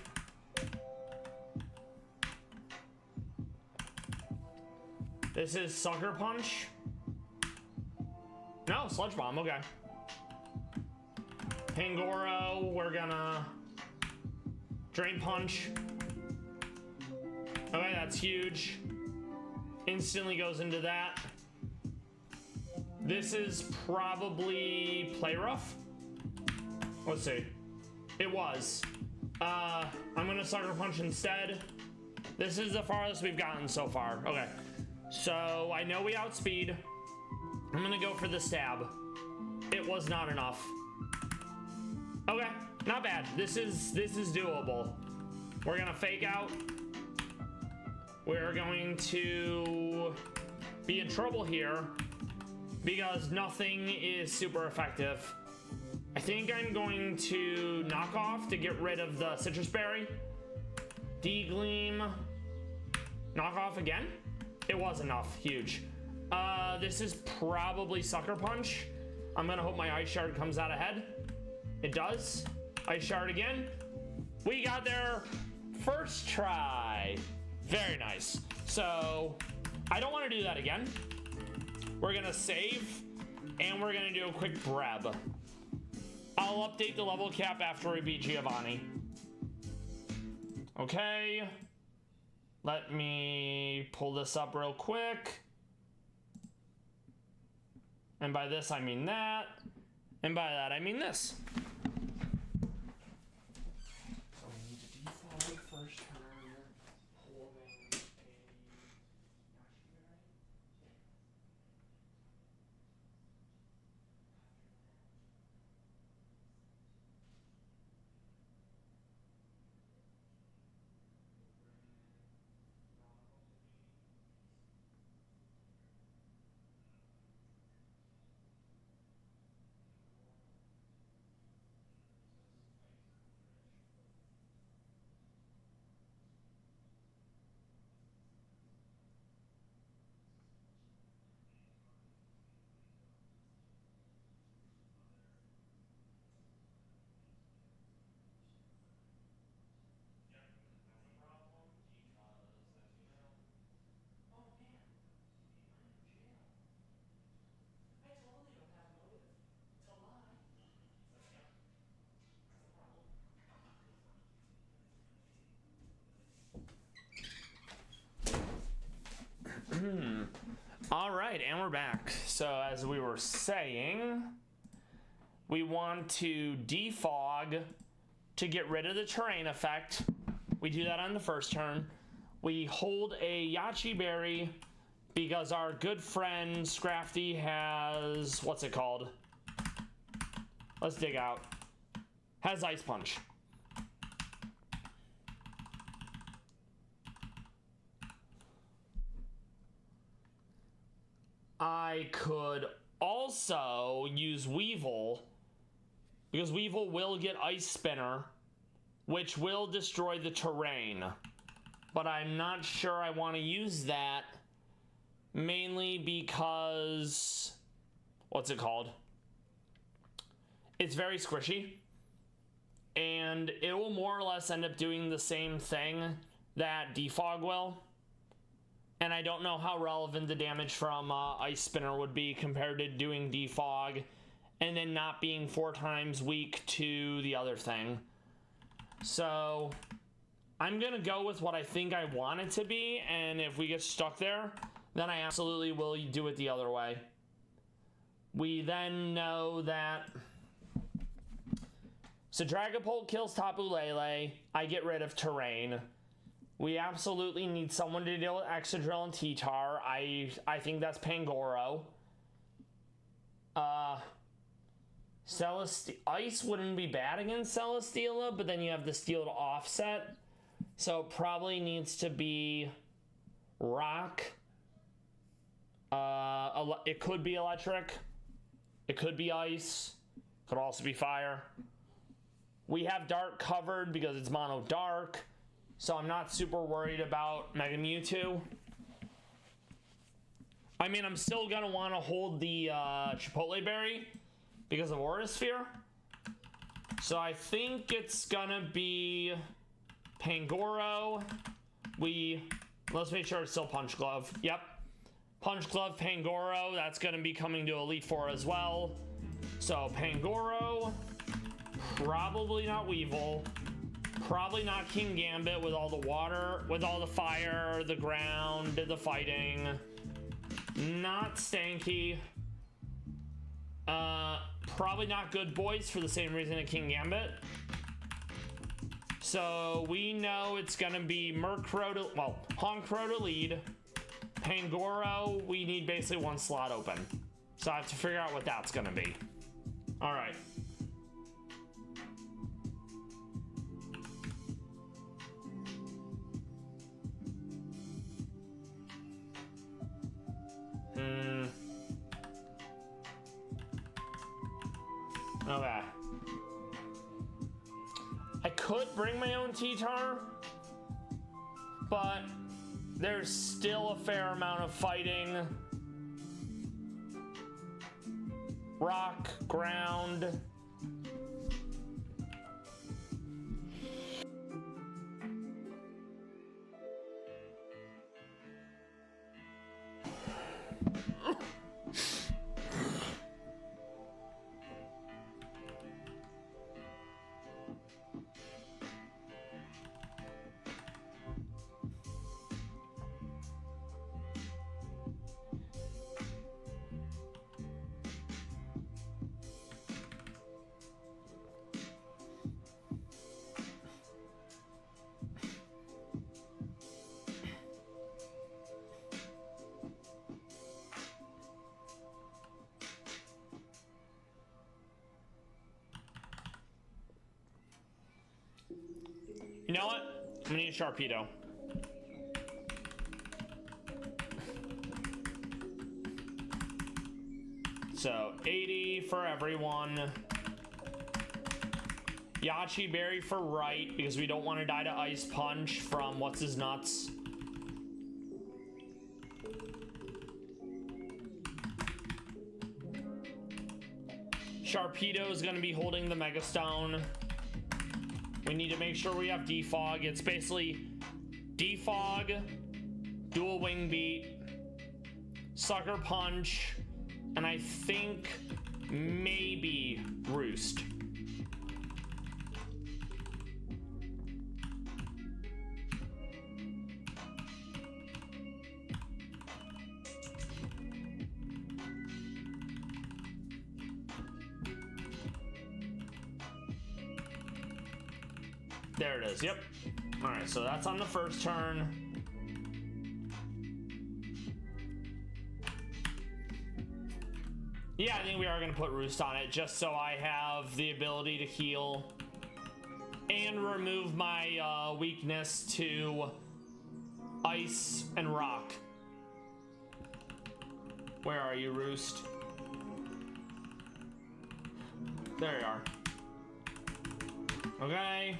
This is Sucker Punch. No, Sludge Bomb, okay. Pangoro, we're gonna Drain Punch. Okay, that's huge. Instantly goes into that. This is probably Play Rough. Let's see. It was. I'm gonna Sucker Punch instead. This is the farthest we've gotten so far. Okay. So I know we outspeed. I'm gonna go for the stab. It was not enough. Okay, not bad. This is doable. We're gonna fake out. We're going to be in trouble here because nothing is super effective. I think I'm going to knock off to get rid of the Citrus Berry. D-Gleam. Knock off again? It was enough. Huge. This is probably Sucker Punch. I'm gonna hope my Ice Shard comes out ahead. It does. Ice Shard again. We got there first try. Very nice. So I don't want to do that again. We're gonna save and we're gonna do a quick grab. I'll update the level cap after we beat Giovanni. Okay. Let me pull this up real quick. And by this I mean that. And by that I mean this. So we need to defog first turn, holding a All right, and we're back. So as we were saying, we want to defog to get rid of the terrain effect. We do that on the first turn. We hold a Yachi Berry because our good friend Scrafty has, what's it called? Let's dig out. Has Ice Punch. I could also use Weevil because Weevil will get Ice Spinner, which will destroy the terrain. But I'm not sure I want to use that, mainly because, what's it called? It's very squishy, and it will more or less end up doing the same thing that Defog will. And I don't know how relevant the damage from Ice Spinner would be compared to doing Defog and then not being 4 times weak to the other thing. So I'm gonna go with what I think I want it to be, and if we get stuck there, then I absolutely will do it the other way. We then know that... So Dragapult kills Tapu Lele. I get rid of Terrain. We absolutely need someone to deal with Excadrill and T-Tar. I think that's Pangoro. Ice wouldn't be bad against Celesteela, but then you have the Steel to offset. So it probably needs to be Rock. It could be Electric. It could be Ice. Could also be Fire. We have Dark covered because it's Mono Dark. So I'm not super worried about Mega Mewtwo. I mean, I'm still going to want to hold the Chipotle Berry because of Aura Sphere. So I think it's going to be Pangoro. Let's make sure it's still Punch Glove. Yep. Punch Glove, Pangoro. That's going to be coming to Elite Four as well. So Pangoro. Probably not Weevil. Probably not King Gambit with all the water, with all the fire, the ground, the fighting. Not Stanky. Probably not Good Boys for the same reason as King Gambit. So we know it's gonna be Murkrow to, well, Honchkrow to lead. Pangoro, we need basically one slot open. So I have to figure out what that's gonna be. All right. Okay. I could bring my own T-Tar, but there's still a fair amount of fighting. Rock, ground. You know what? I'm gonna use Sharpedo. So 80 for everyone. Yachi Berry for right because we don't want to die to Ice Punch from what's his nuts. Sharpedo is going to be holding the Mega Stone. We need to make sure we have Defog. It's basically Defog, Dual Wing Beat, Sucker Punch, and I think maybe Roost. There it is, yep. All right, so that's on the first turn. Yeah, I think we are gonna put Roost on it just so I have the ability to heal and remove my weakness to Ice and Rock. Where are you, Roost? There you are. Okay.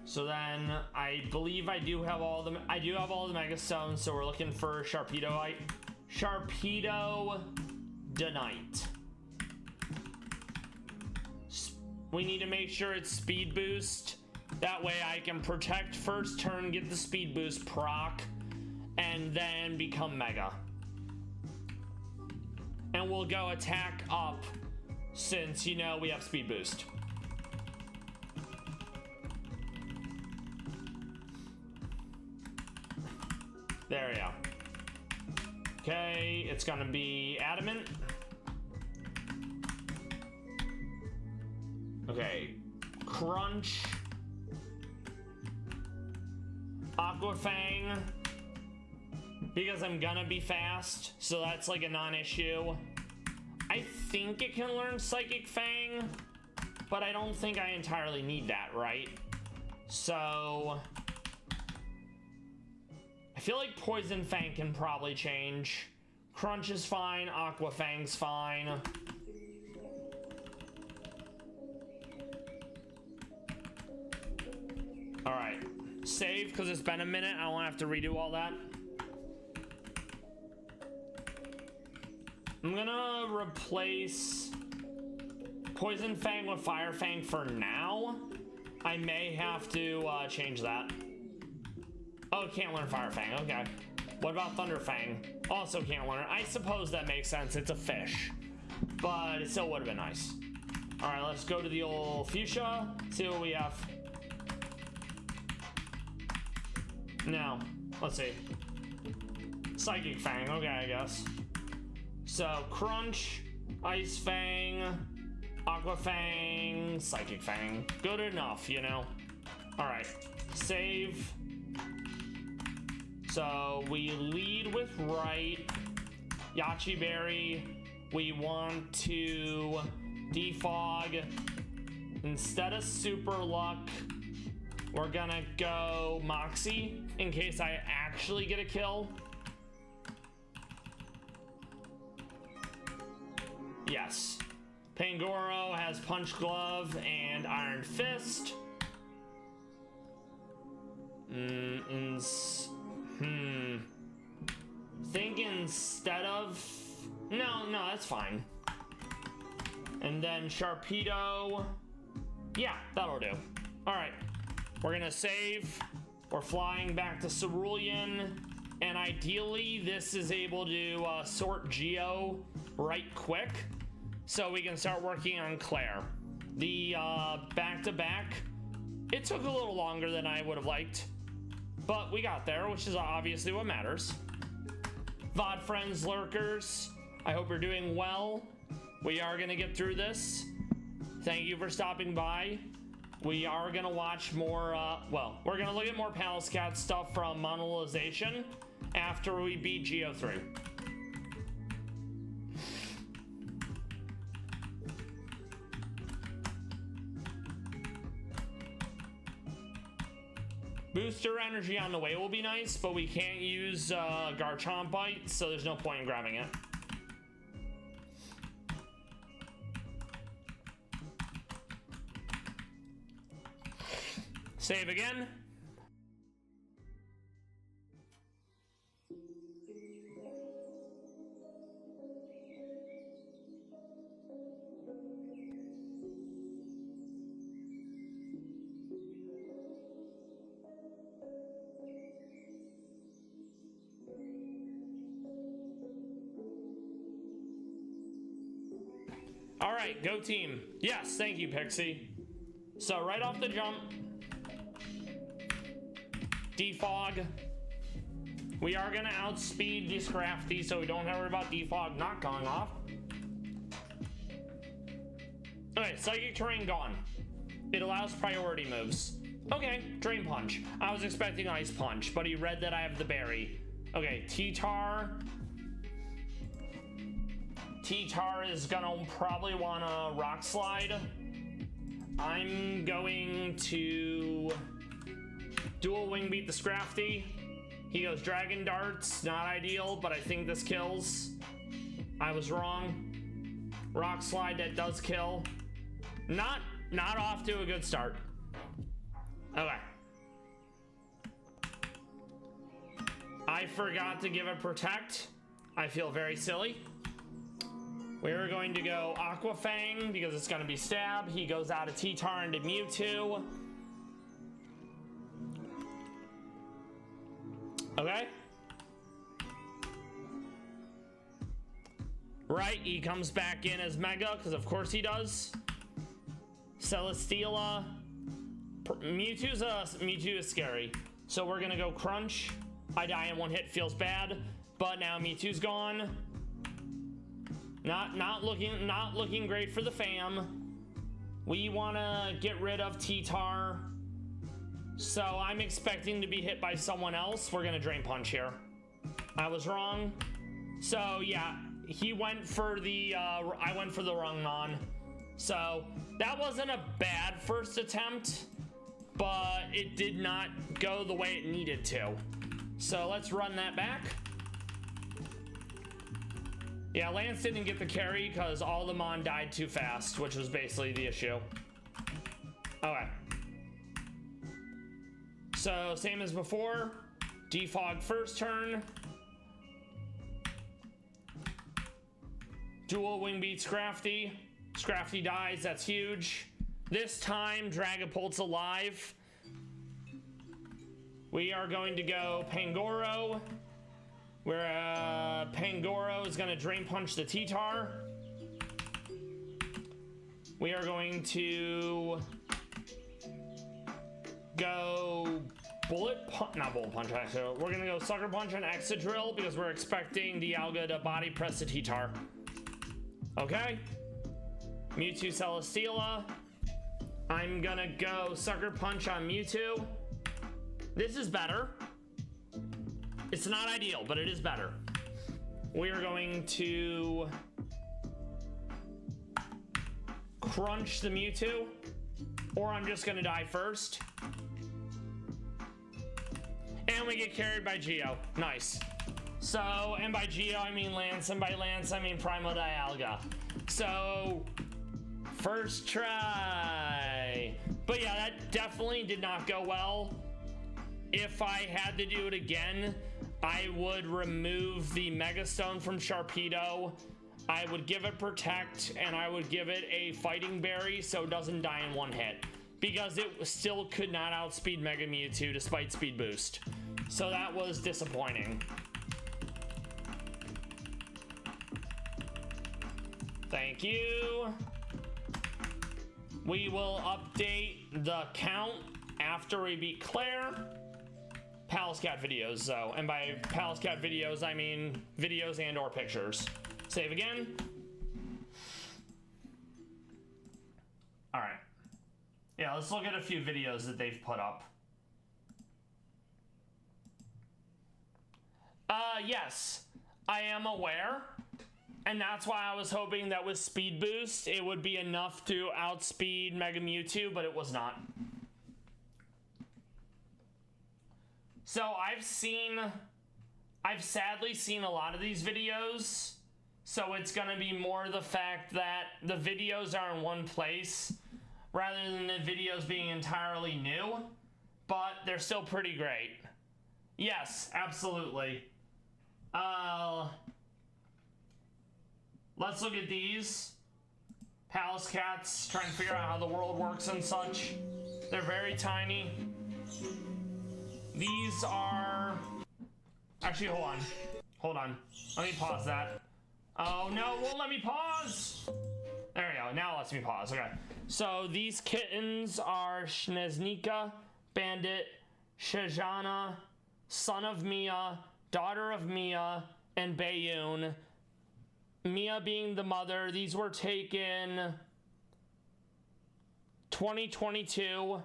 So then I believe I do have all the Mega Stones, so we're looking for Sharpedo Donite. We need to make sure it's Speed Boost. That way I can protect first turn, get the Speed Boost proc, and then become Mega. And we'll go attack up since, you know, we have Speed Boost. There we go. Okay, it's gonna be Adamant. Okay, Crunch. Aquafang. Because I'm gonna be fast, so that's like a non-issue. I think it can learn Psychic Fang, but I don't think I entirely need that, right? So I feel like Poison Fang can probably change. Crunch is fine, Aqua Fang's fine. Alright, save because it's been a minute. I don't have to redo all that. I'm gonna replace Poison Fang with Fire Fang for now. I may have to change that. Oh, it can't learn Fire Fang, okay. What about Thunder Fang? Also can't learn. I suppose that makes sense, it's a fish. But it still would have been nice. Alright, let's go to the old Fuchsia, see what we have. No, let's see. Psychic Fang, okay, I guess. So, Crunch, Ice Fang, Aqua Fang, Psychic Fang. Good enough, you know? Alright, save. So, we lead with right. Yachi Berry. We want to defog. Instead of Super Luck, we're gonna go Moxie in case I actually get a kill. Yes. Pangoro has Punch Glove and Iron Fist. Think instead of... No, that's fine. And then Sharpedo. Yeah, that'll do. Alright. We're gonna save. We're flying back to Cerulean. And ideally, this is able to sort Geo right quick. So we can start working on Claire. The back-to-back, it took a little longer than I would have liked. But we got there, which is obviously what matters. VOD friends, lurkers, I hope you're doing well. We are gonna get through this. Thank you for stopping by. We are gonna watch more, well, we're gonna look at more Pallas Cats stuff from Monolization after we beat Geo 3. Booster energy on the way will be nice, but we can't use Garchomp Bite, so there's no point in grabbing it. Save again. All right, go team. Yes, thank you, Pixie. So right off the jump, defog. We are gonna outspeed this Crafty, so we don't have to worry about defog not going off. Okay, Psychic Terrain gone. It allows priority moves. Okay, Drain Punch. I was expecting Ice Punch, but he read that I have the berry. Okay, T-Tar. T-Tar is gonna probably wanna Rock Slide. I'm going to dual wing beat the Scrafty. He goes Dragon Darts, not ideal, but I think this kills. I was wrong. Rock Slide, that does kill. Not off to a good start. Okay. I forgot to give it Protect. I feel very silly. We're going to go Aqua Fang because it's going to be Stab. He goes out of T-Tar into Mewtwo. Okay. Right, he comes back in as Mega because of course he does. Celesteela. Mewtwo is scary. So we're going to go Crunch. I die in one hit, feels bad. but now Mewtwo's gone. Not looking great for the fam. We want to get rid of T-Tar. So I'm expecting to be hit by someone else. We're gonna Drain Punch here. I was wrong. So yeah, he went for the I went for the wrong non. So that wasn't a bad first attempt, but it did not go the way it needed to. So let's run that back. Yeah, Lance didn't get the carry because all the Mon died too fast, which was basically the issue. Okay. So same as before, defog first turn. Dual Wing beats Scrafty. Scrafty dies, that's huge. This time, Dragapult's alive. We are going to go Pangoro. Where Pangoro is going to Drain Punch the T-Tar. We are going to go not Bullet Punch, actually. We're going to go Sucker Punch on Excadrill because we're expecting Dialga to body press the T-Tar. Okay. Mewtwo Celesteela. I'm going to go Sucker Punch on Mewtwo. This is better. It's not ideal, but it is better. We are going to crunch the Mewtwo, or I'm just gonna die first. And we get carried by Geo. Nice. So, and by Geo I mean Lance, and by Lance I mean Primo Dialga. So, first try. But yeah, that definitely did not go well. If I had to do it again, I would remove the Mega Stone from Sharpedo. I would give it Protect, and I would give it a Fighting Berry so it doesn't die in one hit. Because it still could not outspeed Mega Mewtwo despite Speed Boost. So that was disappointing. Thank you. We will update the count after we beat Claire. Pallas Cat videos, though. And by Pallas Cat videos, I mean videos and or pictures. Save again. All right. Yeah, let's look at a few videos that they've put up. Yes, I am aware. And that's why I was hoping that with Speed Boost, it would be enough to outspeed Mega Mewtwo, but it was not. So I've sadly seen a lot of these videos, so it's gonna be more the fact that the videos are in one place rather than the videos being entirely new, but they're still pretty great. Yes, absolutely. Let's look at these. Pallas Cats, trying to figure out how the world works and such. They're very tiny. These are... Actually, hold on. Let me pause that. Oh no, it won't let me pause! There we go, now it lets me pause, okay. So these kittens are Sneznika, Bandit, Shajana, Son of Mia, Daughter of Mia, and Bayoon. Mia being the mother. These were taken 2022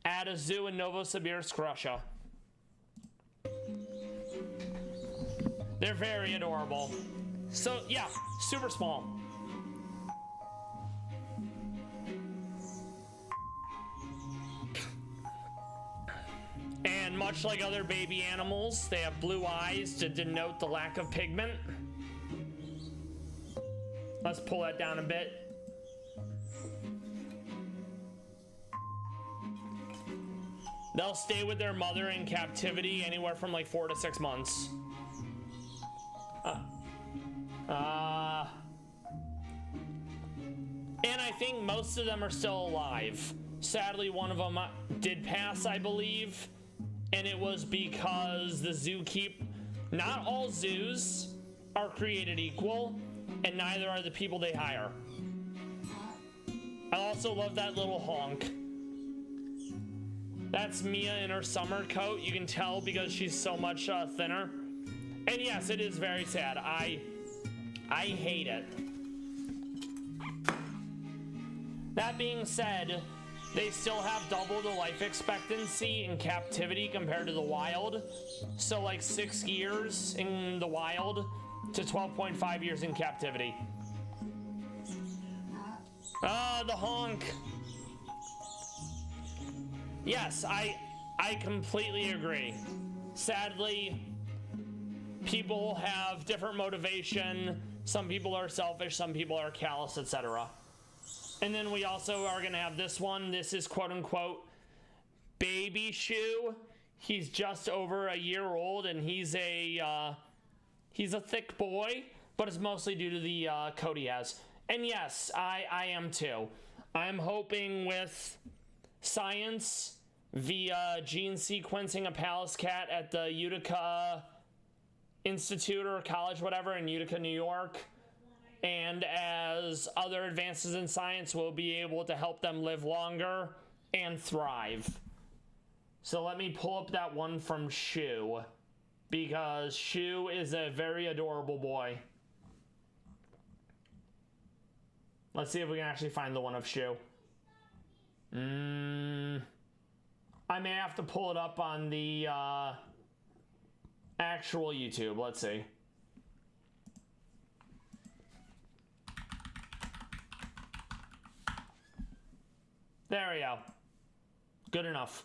at a zoo in Novosibirsk, Russia. They're very adorable. So yeah, super small. And much like other baby animals, they have blue eyes to denote the lack of pigment. Let's pull that down a bit. They'll stay with their mother in captivity anywhere from like 4 to 6 months. And I think most of them are still alive. Sadly, one of them did pass, I believe. And it was because the not all zoos are created equal, and neither are the people they hire. I also love that little honk. That's Mia in her summer coat. You can tell because she's so much thinner. And yes, it is very sad. I hate it. That being said, they still have double the life expectancy in captivity compared to the wild. So like 6 years in the wild to 12.5 years in captivity. Ah, the honk. Yes, I completely agree. Sadly, people have different motivation. Some people are selfish, some people are callous, etc. And then we also are gonna have this one. This is quote unquote baby Shu. He's just over a year old and he's a thick boy, but it's mostly due to the coat he has. And yes, I am too. I'm hoping with science via gene sequencing a Pallas Cat at the Utica Institute or college, whatever, in Utica, New York. And as other advances in science, we'll be able to help them live longer and thrive. So let me pull up that one from Shu, because Shu is a very adorable boy. Let's see if we can actually find the one of Shu. I may have to pull it up on the actual YouTube. Let's see. There we go. Good enough.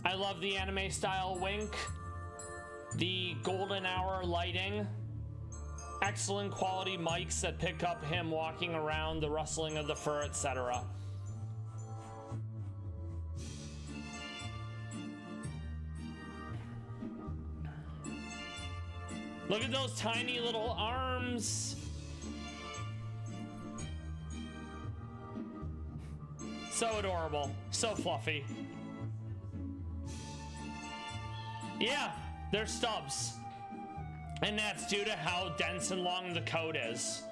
I love the anime style wink. The golden hour lighting. Excellent quality mics that pick up him walking around, the rustling of the fur, etc. Look at those tiny little arms. So adorable, so fluffy. Yeah, they're stubs. And that's due to how dense and long the coat is.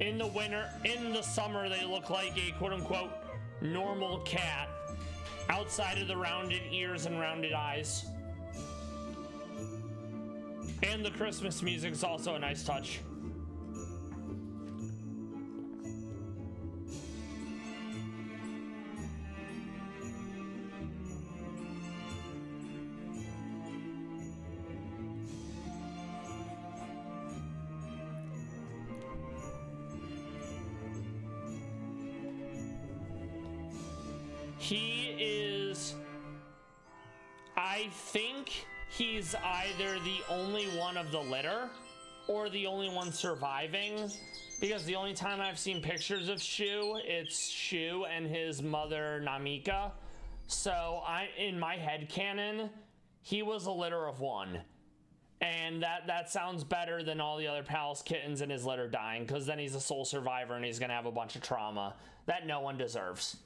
In the summer, they look like a quote unquote normal cat outside of the rounded ears and rounded eyes. And the Christmas music is also a nice touch. He is, I think he's either the only one of the litter or the only one surviving, because the only time I've seen pictures of Shu, it's Shu and his mother Namika. So in my head canon, he was a litter of one. And that sounds better than all the other Pallas kittens in his litter dying, because then he's a sole survivor and he's gonna have a bunch of trauma that no one deserves.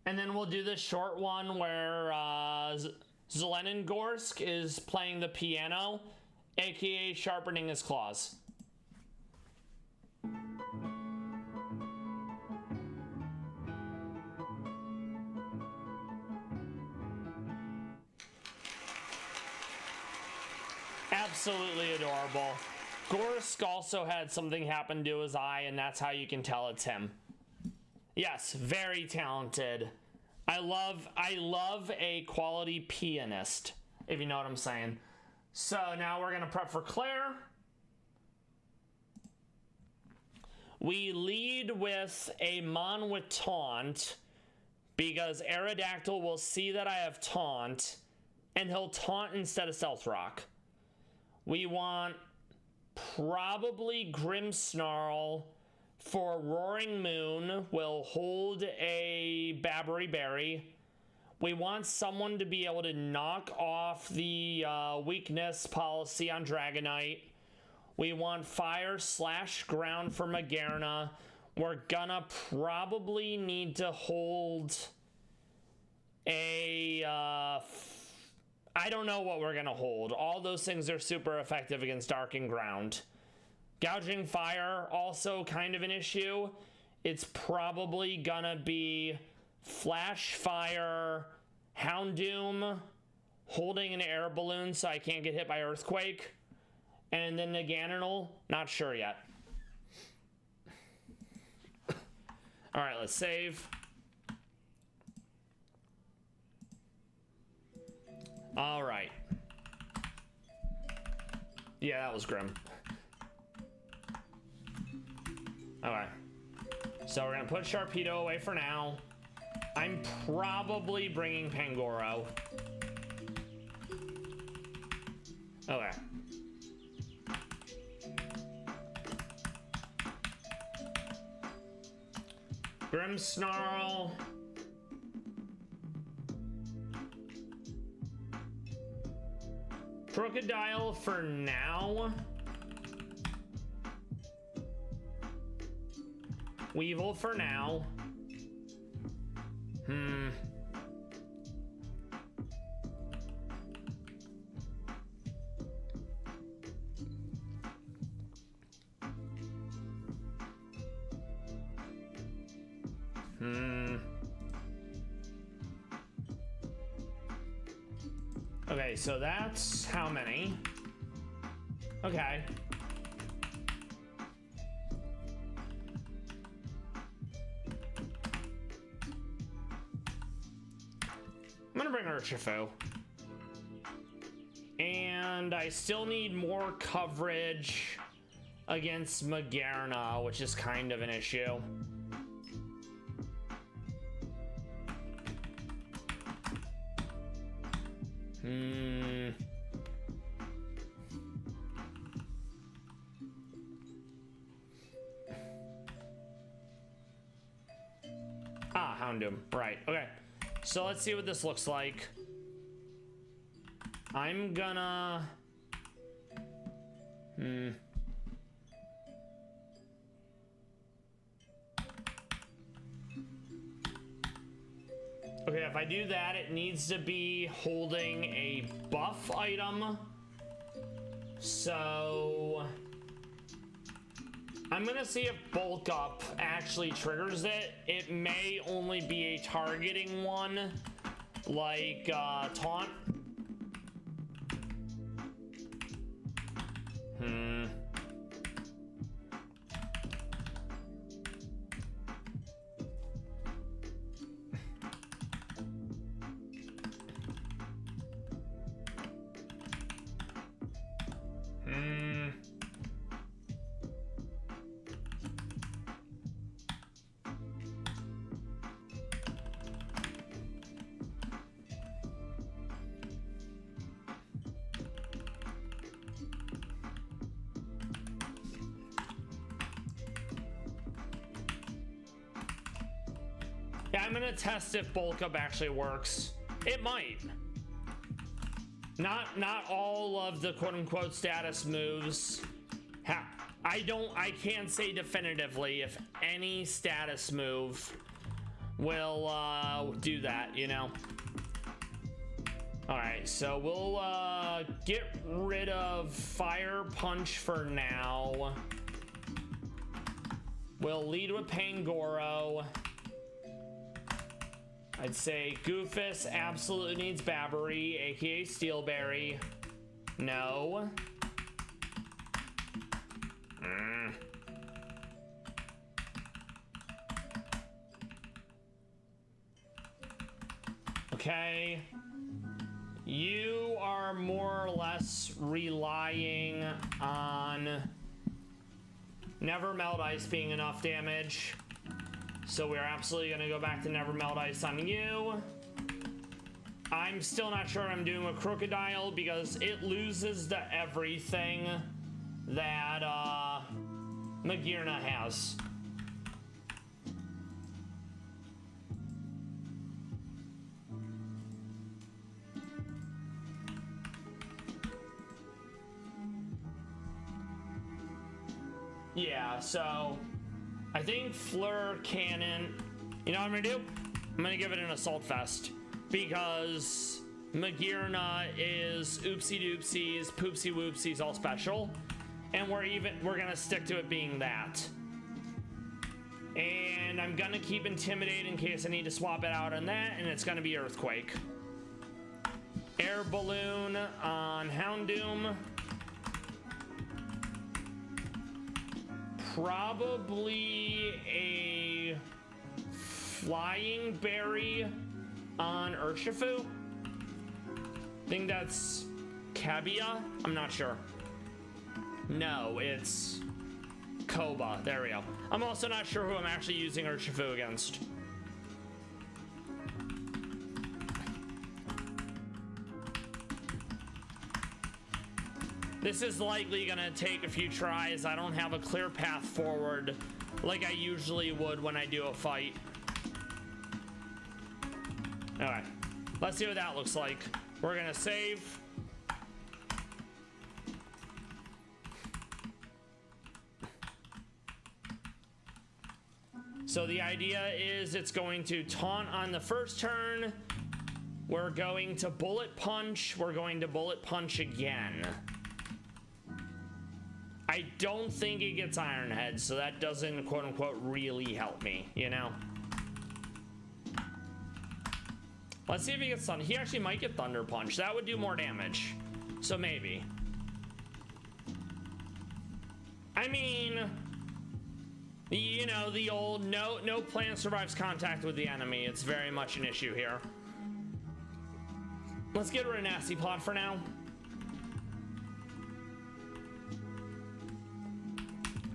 And then we'll do this short one where Zelenogorsk is playing the piano, aka sharpening his claws. Absolutely adorable. Gorsk also had something happen to his eye, and that's how you can tell it's him. Yes, very talented. I love a quality pianist, if you know what I'm saying. So now we're gonna prep for Claire. We lead with a Mon with Taunt, because Aerodactyl will see that I have Taunt, and he'll Taunt instead of Stealth Rock. We want probably Grimmsnarl for Roaring Moon. Will hold a Babbery Berry. We want someone to be able to knock off the weakness policy on Dragonite. We want Fire / Ground for Magerna. We're gonna probably need to hold a I don't know what we're gonna hold. All those things are super effective against Dark and Ground. Gouging Fire, also kind of an issue. it's probably gonna be Flash Fire, Houndoom, holding an air balloon so I can't get hit by Earthquake, and then Naganadel, not sure yet. All right, let's save. All right. Yeah, that was grim. Okay. So we're gonna put Sharpedo away for now. I'm probably bringing Pangoro. Okay. Grimmsnarl. Crocodile for now. Weevil for now. Okay, so that's how many? Okay. I'm gonna bring Urshifu. And I still need more coverage against Magearna, which is kind of an issue. Houndoom. Right. Okay. So let's see what this looks like. I'm gonna... Okay, if I do that, it needs to be holding a buff item. So... I'm gonna see if Bulk Up actually triggers it. It may only be a targeting one, like Taunt. Yeah, I'm gonna test if Bulk Up actually works. It might. Not all of the quote-unquote status moves. I can't say definitively if any status move will do that, you know. All right, so we'll get rid of Fire Punch for now. We'll lead with Pangoro. I'd say Goofus absolutely needs Babbery, aka Steelberry. No. Okay. You are more or less relying on Never Melt Ice being enough damage. So we're absolutely gonna go back to Never Melt Ice on you. I'm still not sure what I'm doing with Crocodile because it loses to everything that Magearna has. Yeah, so I think Fleur Cannon, you know what I'm gonna do? I'm gonna give it an Assault Vest because Magearna is oopsie doopsies, poopsie whoopsies, all special, and we're gonna stick to it being that. And I'm gonna keep Intimidate in case I need to swap it out on that, and it's gonna be Earthquake. Air Balloon on Houndoom. Probably a Flying Berry on Urshifu. I think that's Cabia. I'm not sure. No, it's Koba. There we go. I'm also not sure who I'm actually using Urshifu against. This is likely gonna take a few tries. I don't have a clear path forward like I usually would when I do a fight. Alright, let's see what that looks like. We're gonna save. So the idea is it's going to taunt on the first turn. We're going to Bullet Punch. We're going to Bullet Punch again. I don't think it gets Iron Head, so that doesn't quote unquote really help me, you know? Let's see if he gets Thunder. He actually might get Thunder Punch. That would do more damage. So maybe. I mean, you know, the old no plant survives contact with the enemy. It's very much an issue here. Let's get rid of Nasty Plot for now.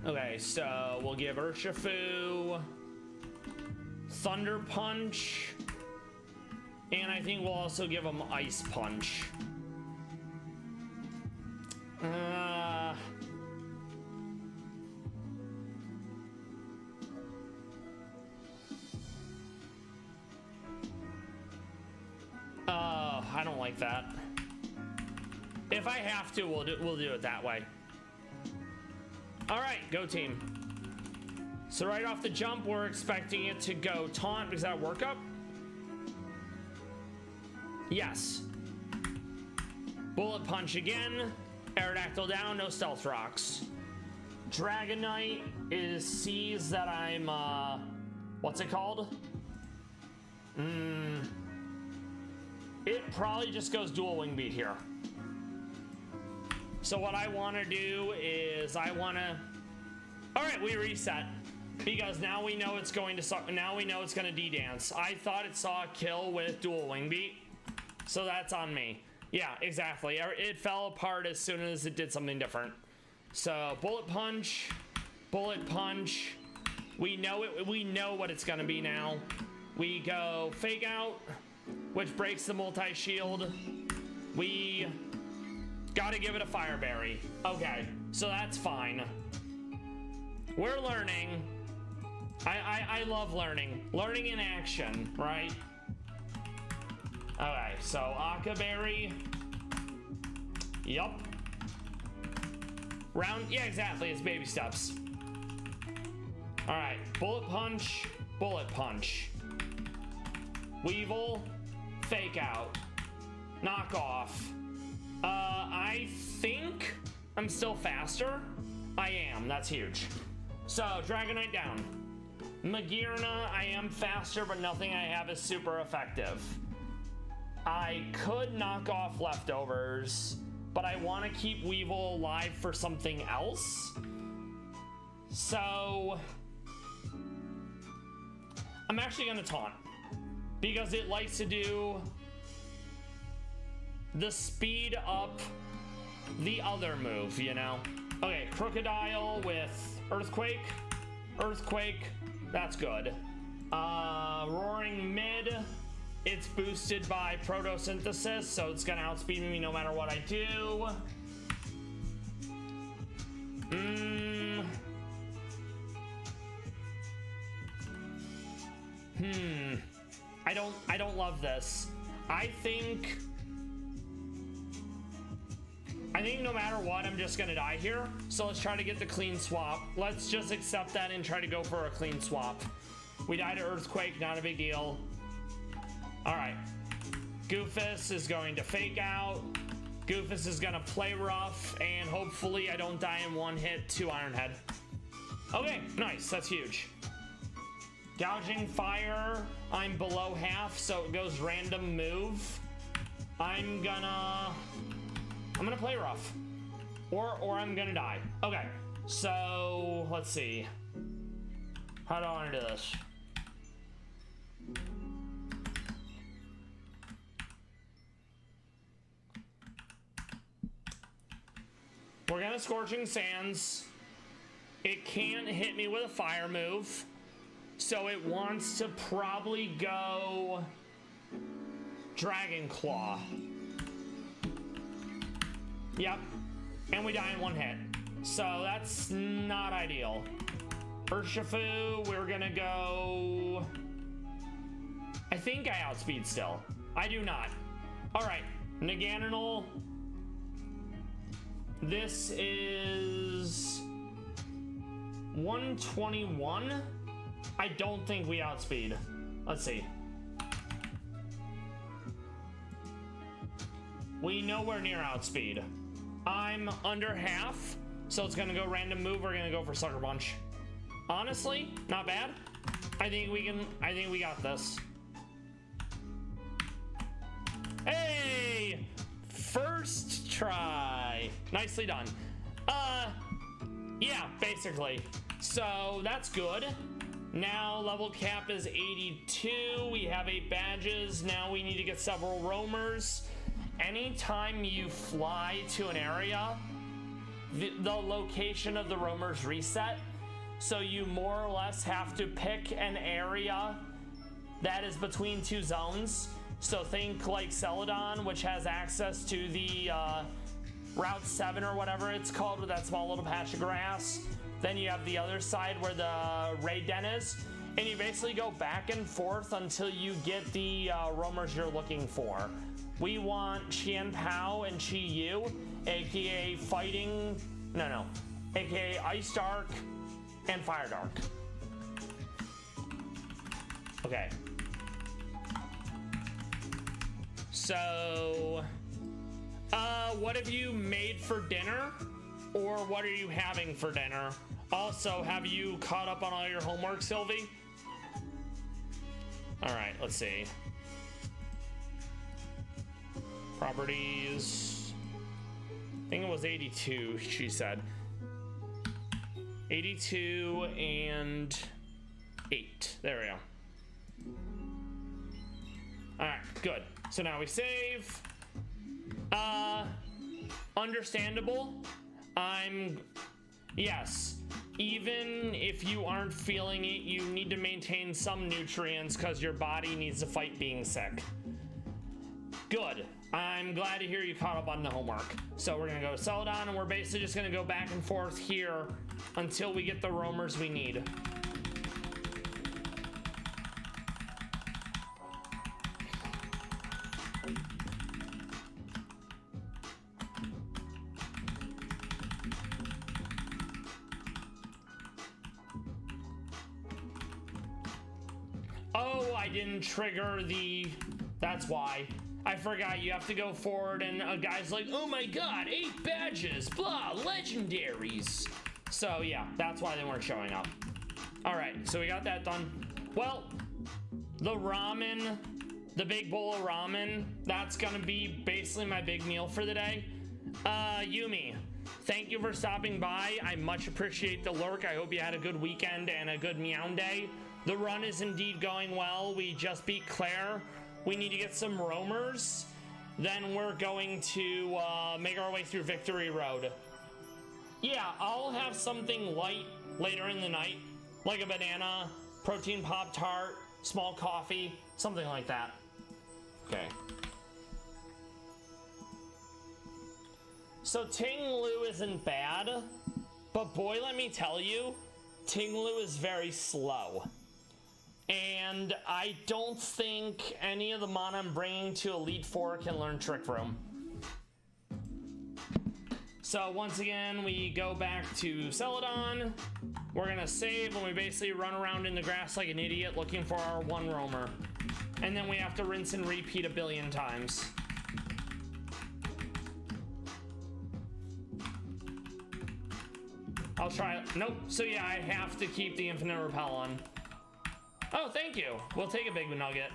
Okay, so we'll give Urshifu Thunder Punch, and I think we'll also give him Ice Punch. I don't like that. If I have to, we'll do it that way. All right, go team. So right off the jump, we're expecting it to go Taunt. Does that work up? Yes. Bullet Punch again. Aerodactyl down, no Stealth Rocks. Dragonite sees that I'm, what's it called? It probably just goes Dual Wing Beat here. So what I want to do is all right, we reset because now we know it's going to D-Dance. I thought it saw a kill with Dual Wing Beat, so that's on me. Yeah, exactly. It fell apart as soon as it did something different. So Bullet Punch, Bullet Punch. We know it. We know what it's gonna be now. We go Fake Out, which breaks the multi-shield. We gotta give it a Fire Berry. Okay, so that's fine. We're learning. I love learning. Learning in action, right? Okay, so Akka Berry. Yup. Yeah, exactly. It's baby steps. All right, Bullet Punch, Bullet Punch. Weevil, Fake Out, Knock Off. I think I'm still faster. I am. That's huge. So Dragonite down. Magearna, I am faster, but nothing I have is super effective. I could knock off Leftovers, but I want to keep Weevil alive for something else. So I'm actually going to taunt because it likes to do the speed up the other move, you know? Okay, Crocodile with Earthquake. Earthquake, that's good. Roaring Mid, it's boosted by Photosynthesis, so it's gonna outspeed me no matter what I do. I don't love this. I think no matter what, I'm just gonna die here. So let's try to get the clean swap. Let's just accept that and try to go for a clean swap. We died to Earthquake, not a big deal. All right. Goofus is going to Fake Out. Goofus is gonna play rough, and hopefully I don't die in one hit to Iron Head. Okay, nice, that's huge. Gouging fire, I'm below half, so it goes random move. I'm gonna play rough. Or I'm gonna die. Okay, so let's see. How do I wanna do this? We're gonna Scorching Sands. It can't hit me with a fire move. So it wants to probably go Dragon Claw. Yep. And we die in one hit. So that's not ideal. Urshifu, we're gonna go... I think I outspeed still. I do not. Alright, Naganadel. This is 121. I don't think we outspeed. Let's see. We nowhere near outspeed. I'm under half, so it's gonna go random move. We're gonna go for Sucker Punch. Honestly, not bad. I think we got this. Hey! First try. Nicely done. Yeah, basically. So that's good. Now level cap is 82. We have 8 badges. Now we need to get several roamers. Anytime you fly to an area, the location of the roamers reset. So you more or less have to pick an area that is between 2 zones. So think like Celadon, which has access to the Route 7 or whatever it's called, with that small little patch of grass. Then you have the other side where the raid den is, and you basically go back and forth until you get the roamers you're looking for. We want Qian Pao and Chi Yu, aka aka Ice Dark and Fire Dark. Okay. So, what have you made for dinner? Or what are you having for dinner? Also, have you caught up on all your homework, Sylvie? All right, let's see. Properties. I think it was 82, she said. 82 and 8. There we go. All right, good. So now we save. Understandable. Yes, even if you aren't feeling it, you need to maintain some nutrients because your body needs to fight being sick. Good. I'm glad to hear you caught up on the homework. So we're gonna go to Celadon, and we're basically just gonna go back and forth here until we get the roamers we need. Oh, I didn't trigger the... That's why. I forgot you have to go forward, and a guy's like, oh my god, 8 badges, blah, legendaries. So yeah, that's why they weren't showing up. All right, so we got that done. Well, the ramen, the big bowl of ramen, that's gonna be basically my big meal for the day. Yumi, thank you for stopping by. I much appreciate the lurk. I hope you had a good weekend and a good Meown day. The run is indeed going well. We just beat Claire. We need to get some roamers. Then we're going to make our way through Victory Road. Yeah, I'll have something light later in the night, like a banana, protein Pop-Tart, small coffee, something like that. Okay. So Ting Lu isn't bad, but boy, let me tell you, Ting Lu is very slow. And I don't think any of the mana I'm bringing to Elite Four can learn Trick Room. So once again, we go back to Celadon. We're gonna save, and we basically run around in the grass like an idiot looking for our 1 roamer. And then we have to rinse and repeat 1 billion times. I'll try it. Nope. So yeah, I have to keep the Infinite Repel on. Oh, thank you. We'll take a big nugget.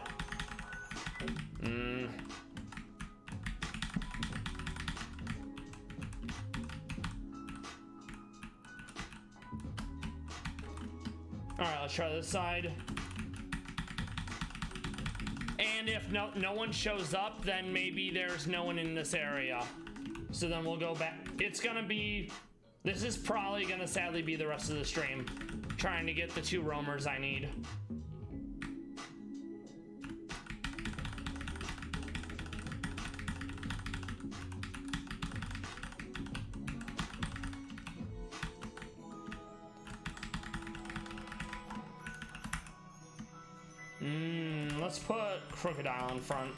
All right, let's try this side. And if no one shows up, then maybe there's no one in this area. So then we'll go back. It's gonna be, this is probably gonna sadly be the rest of the stream, trying to get the 2 roamers I need. Let's put Crocodile in front.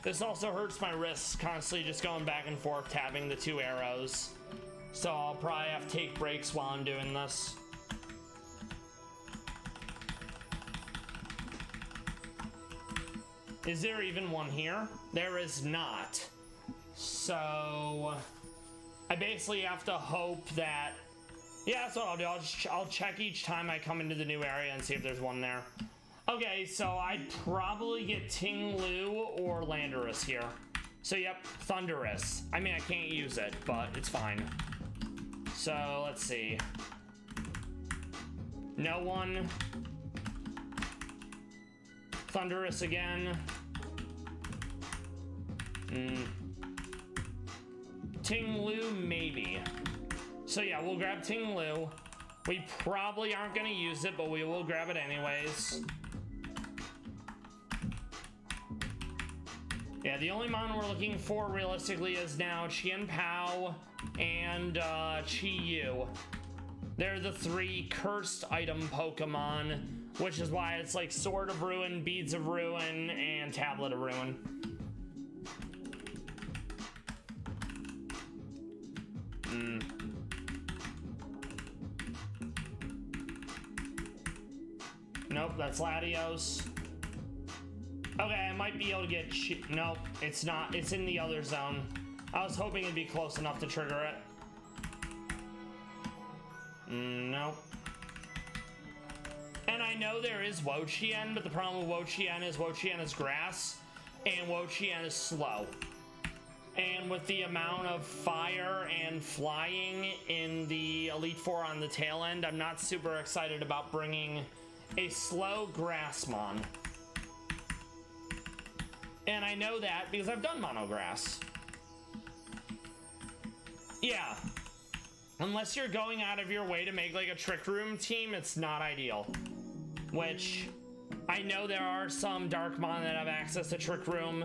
This also hurts my wrists, constantly just going back and forth tapping the 2 arrows. So I'll probably have to take breaks while I'm doing this. Is there even one here? There is not. So I basically have to hope that, yeah, that's what I'll do. I'll check each time I come into the new area and see if there's one there. Okay, so I'd probably get Ting Lu or Landorus here. So yep, Thunderous. I mean, I can't use it, but it's fine. So let's see. No one. Thunderous again. Ting Lu, maybe. So yeah, we'll grab Ting Lu. We probably aren't gonna use it, but we will grab it anyways. Yeah, the only mon we're looking for realistically is now Qian Pao and Chi Yu. They're the 3 cursed item Pokemon, which is why it's like Sword of Ruin, Beads of Ruin, and Tablet of Ruin. Nope, that's Latios. Okay, I might be able to get... Nope, it's not. It's in the other zone. I was hoping it'd be close enough to trigger it. Nope. And I know there is Wo-Chien, but the problem with Wo-Chien is grass, and Wo-Chien is slow. And with the amount of fire and flying in the Elite Four on the tail end, I'm not super excited about bringing a slow Grassmon. And I know that because I've done Monograss. Yeah. Unless you're going out of your way to make like a Trick Room team, it's not ideal. Which, I know there are some Darkmon that have access to Trick Room,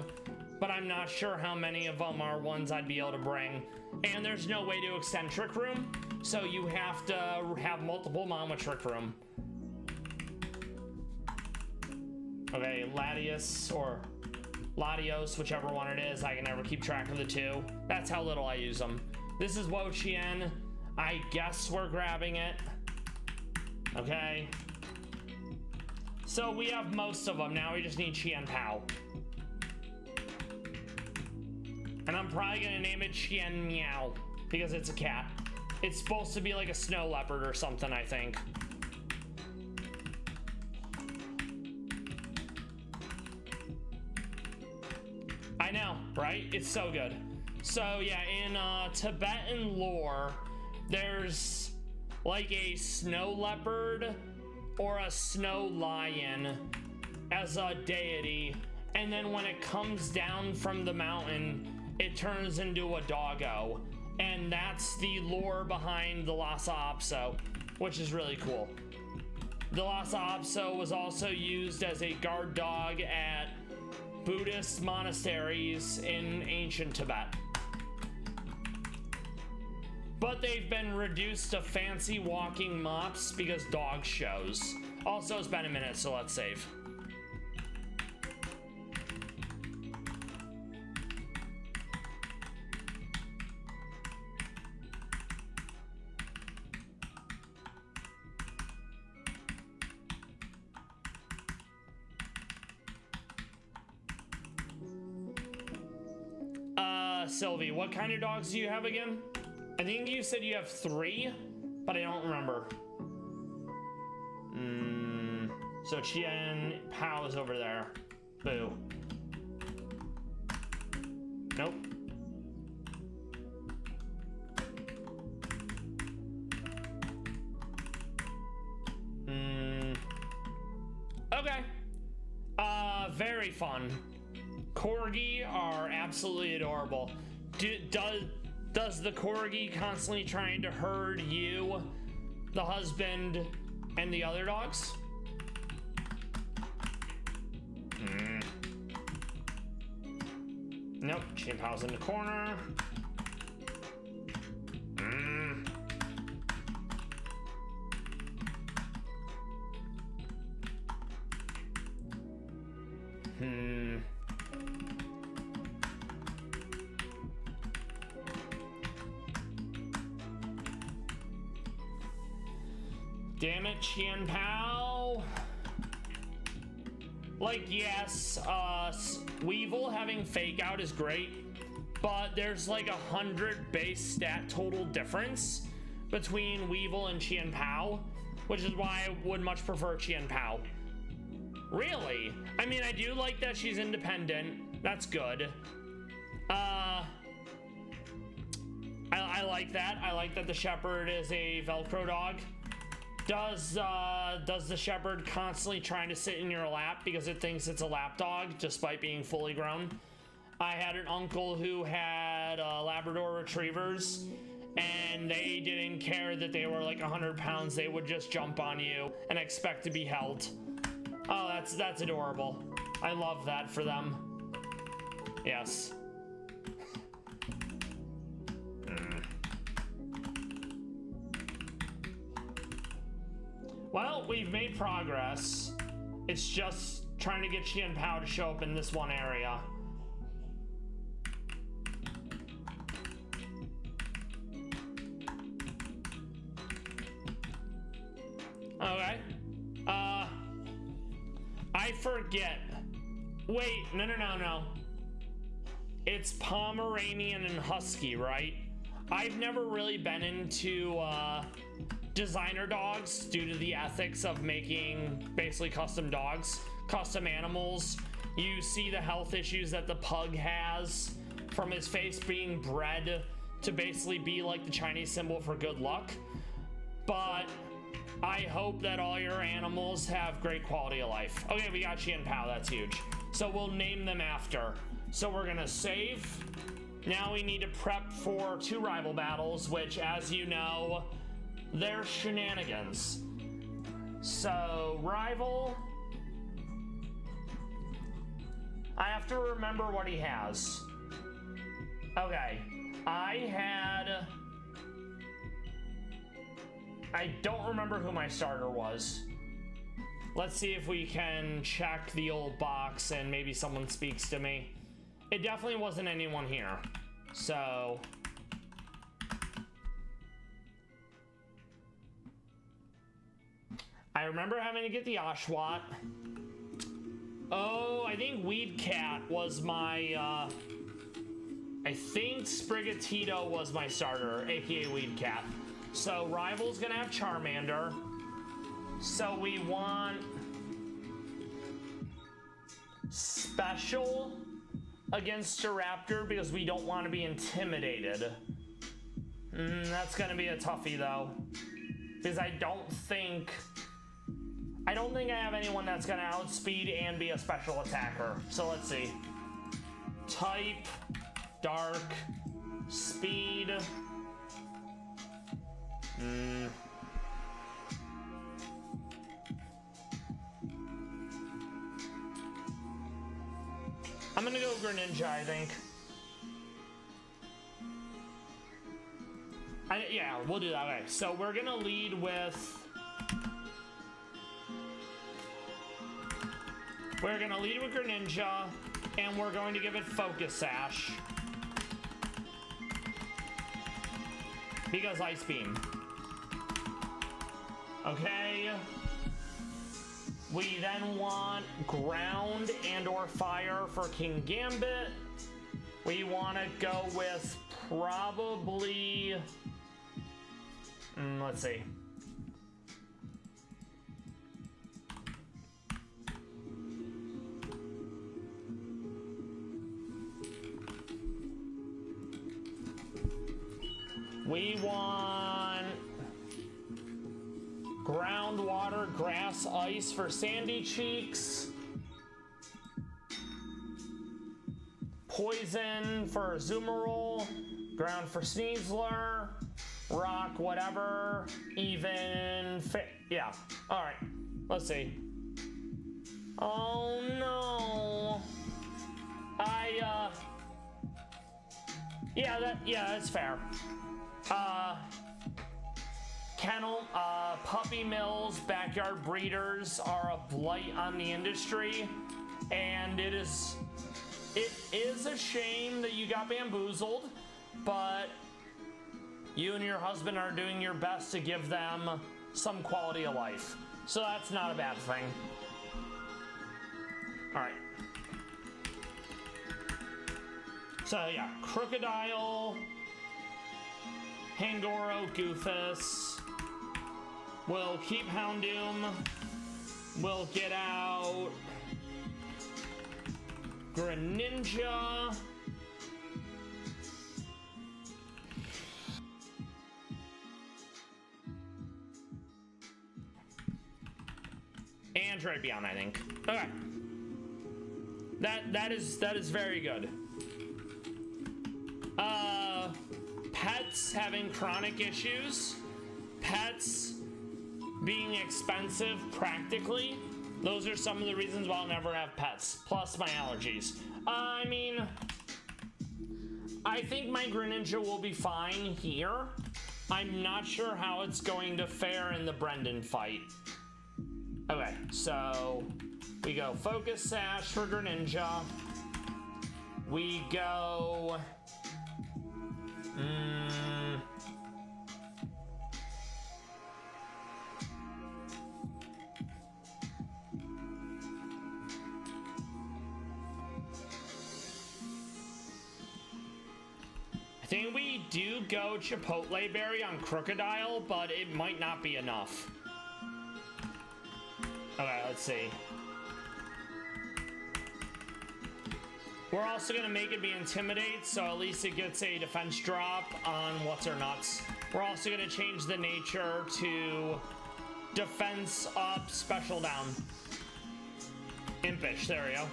but I'm not sure how many of them are ones I'd be able to bring. And there's no way to extend Trick Room, so you have to have multiple Mon with Trick Room. Okay, Latios or Latios, whichever one it is, I can never keep track of the 2. That's how little I use them. This is Wo-Chien. I guess we're grabbing it. Okay. So we have most of them. Now we just need Qian Pao. And I'm probably gonna name it Qian Meow because it's a cat. It's supposed to be like a snow leopard or something, I think. I know, right? It's so good. So yeah, in Tibetan lore, there's like a snow leopard or a snow lion as a deity, and then when it comes down from the mountain, it turns into a doggo, and that's the lore behind the Lhasa Apso, which is really cool. The Lhasa Apso was also used as a guard dog at Buddhist monasteries in ancient Tibet. But they've been reduced to fancy walking mops because dog shows. Also, it's been a minute, so let's save. Sylvie, what kind of dogs do you have again? I think you said you have 3, but I don't remember. So Qian Pao is over there. Boo. Nope. Okay. Very fun. Corgi are absolutely adorable. Does the Corgi constantly trying to herd you, the husband, and the other dogs? Nope, Qian Pao's in the corner. Damn it, Qian Pao. Like, yes, Weevil having fake out is great, but there's like 100 base stat total difference between Weevil and Qian Pao, which is why I would much prefer Qian Pao. Really? I mean, I do like that she's independent. That's good. I like that. I like that the Shepherd is a Velcro dog. Does the Shepherd constantly trying to sit in your lap because it thinks it's a lap dog despite being fully grown? I had an uncle who had Labrador Retrievers, and they didn't care that they were like 100 pounds. They would just jump on you and expect to be held. Oh, that's adorable. I love that for them. Yes. Well, we've made progress. It's just trying to get Qian Pao to show up in this one area. Okay. I forget. Wait, no. It's Pomeranian and Husky, right? I've never really been into designer dogs due to the ethics of making basically custom dogs, custom animals. You see the health issues that the pug has from his face being bred to basically be like the Chinese symbol for good luck. But I hope that all your animals have great quality of life. Okay, we got Qian Pao, that's huge. So we'll name them after. So we're gonna save. Now we need to prep for 2 rival battles, which, as you know, they're shenanigans. So, rival. I have to remember what he has. Okay. I don't remember who my starter was. Let's see if we can check the old box and maybe someone speaks to me. It definitely wasn't anyone here. So... I remember having to get the Oshawott. Oh, I think Weed Cat was my, I think Sprigatito was my starter, aka Weed Cat. So Rival's gonna have Charmander. So we want Special against a Raptor because we don't want to be intimidated. That's gonna be a toughie though, because I don't think I have anyone that's gonna outspeed and be a special attacker. So let's see. Type, Dark, Speed. I'm gonna go Greninja, I think. Yeah, we'll do that. Okay, so we're gonna lead with... We're gonna lead with Greninja, and we're going to give it Focus Sash. Because Ice Beam. Okay. We then want Ground and or Fire for King Gambit. We want to go with probably... let's see. We want groundwater, grass, ice for Sandy Cheeks. Poison for Azumarill. Ground for Sneasler. Rock, whatever. Even fit. Yeah. Alright. Let's see. Oh no. Yeah, that's fair. Kennel, puppy mills, backyard breeders are a blight on the industry, and it is a shame that you got bamboozled, but you and your husband are doing your best to give them some quality of life. So that's not a bad thing. All right. So yeah, Crocodile, Hangoro, Goofus. We'll keep Houndoom. We'll get out Greninja. And Drapion, I think. Okay. That is very good. Pets having chronic issues. Pets being expensive practically. Those are some of the reasons why I'll never have pets. Plus my allergies. I mean, I think my Greninja will be fine here. I'm not sure how it's going to fare in the Brendan fight. Okay, so we go Focus Sash for Greninja. We go... I think we do go Chipotle Berry on Crocodile, but it might not be enough. Okay, let's see. We're also gonna make it be Intimidate, so at least it gets a defense drop on What's Her Nuts. We're also gonna change the nature to Defense Up, Special Down. Impish, there we go.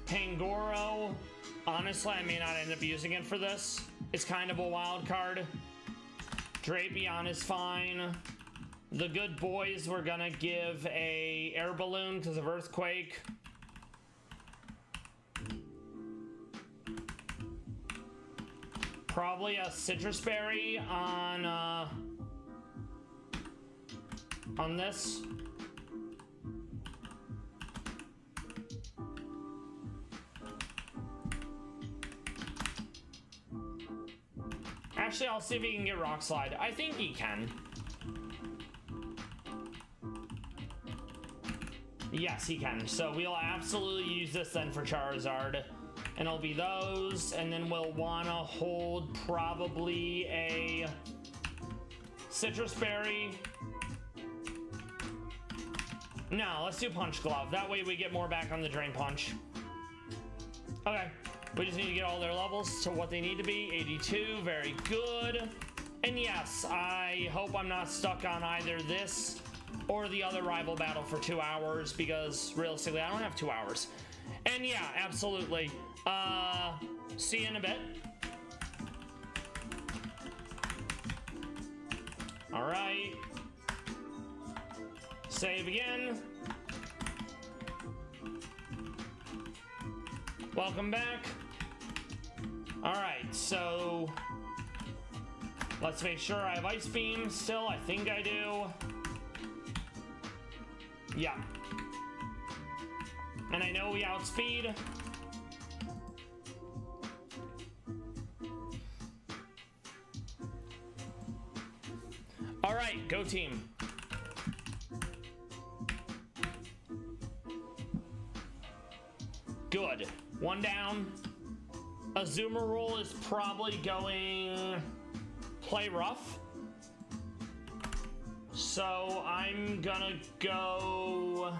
Pangoro. Honestly, I may not end up using it for this. It's kind of a wild card. Drapion is fine. The good boys, we're gonna give a air balloon because of Earthquake. Probably a citrus berry on this. Actually, I'll see if he can get Rock Slide. I think he can. Yes, he can. So we'll absolutely use this then for Charizard. And it'll be those, and then we'll want to hold probably a Citrus Berry. No, let's do Punch Glove. That way we get more back on the Drain Punch. Okay, we just need to get all their levels to what they need to be. 82, very good. And yes, I hope I'm not stuck on either this or the other rival battle for 2 hours, because realistically, I don't have 2 hours. And yeah, absolutely. See you in a bit. All right. Save again. Welcome back. All right, so let's make sure I have Ice Beam still. I think I do. Yeah. And I know we outspeed. All right, go team. Good. One down. Azumarill is probably going play rough. So I'm gonna go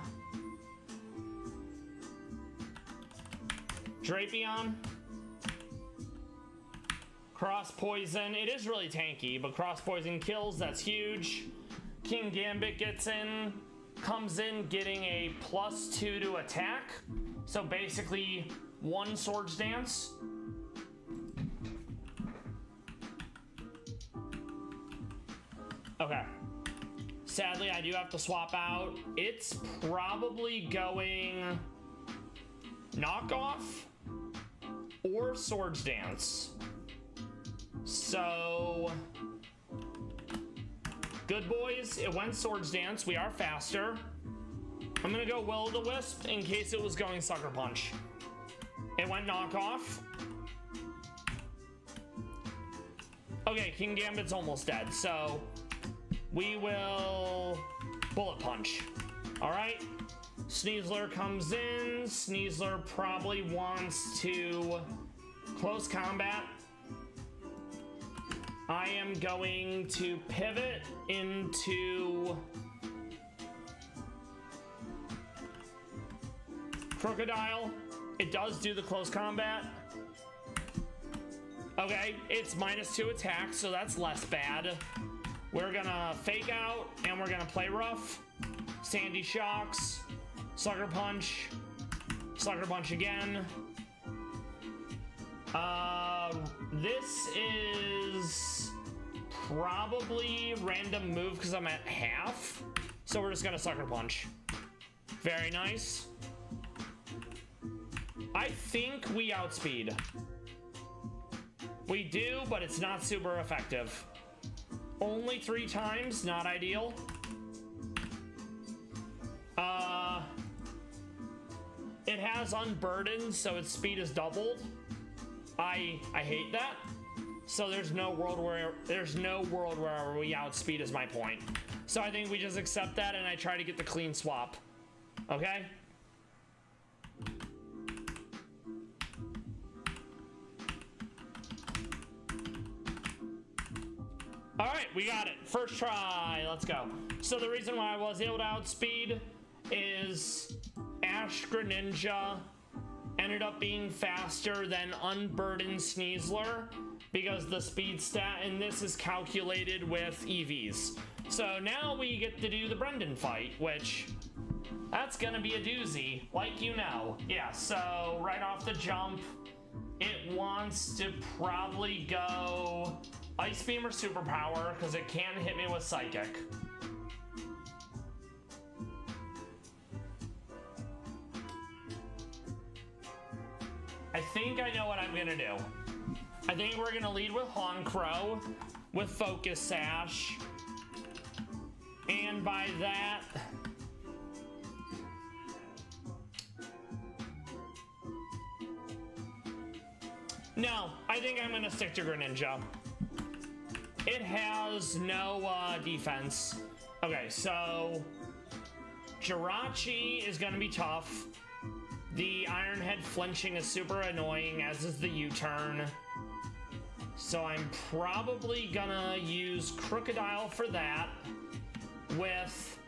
Drapion, Cross poison, it is really tanky, but cross poison kills, that's huge. King Gambit gets in, comes in getting a +2 to attack. So basically 1 Swords Dance. Okay. Sadly, I do have to swap out. It's probably going knockoff or Swords Dance. So, good boys, it went Swords Dance. We are faster. I'm gonna go Will-O-the-Wisp in case it was going Sucker Punch. It went knockoff. Okay, King Gambit's almost dead, so we will Bullet Punch. All right, Sneasler comes in. Sneasler probably wants to close combat. I am going to pivot into Crocodile. It does do the close combat. Okay, it's -2 attack, so that's less bad. We're gonna fake out and we're gonna play rough. Sandy Shocks, Sucker Punch again. This is probably random move because I'm at half. So we're just gonna Sucker Punch. Very nice. I think we outspeed. We do, but it's not super effective. Only 3 times, not ideal. It has Unburdened, so its speed is doubled. I hate that. So there's no world where we outspeed is my point. So I think we just accept that and I try to get the clean swap. Okay? All right, we got it. First try, let's go. So the reason why I was able to outspeed is Ash Greninja ended up being faster than Unburdened Sneasler because the speed stat in this is calculated with EVs. So now we get to do the Brendan fight, which that's gonna be a doozy, like you know. Yeah, so right off the jump, it wants to probably go Ice Beam or Superpower because it can hit me with Psychic. I think I know what I'm gonna do. I think we're gonna lead with Honchkrow with Focus Sash. And by that, no, I think I'm gonna stick to Greninja. It has no defense. Okay, so Jirachi is gonna be tough. The Iron Head flinching is super annoying, as is the U-turn. So I'm probably gonna use Crocodile for that with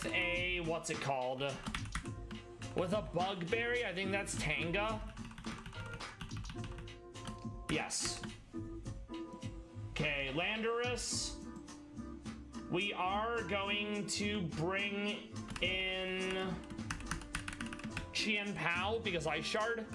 a, what's it called? With a Bugberry, I think that's Tanga. Yes. Okay, Landorus. We are going to bring in Chien Pao because Ice Shard.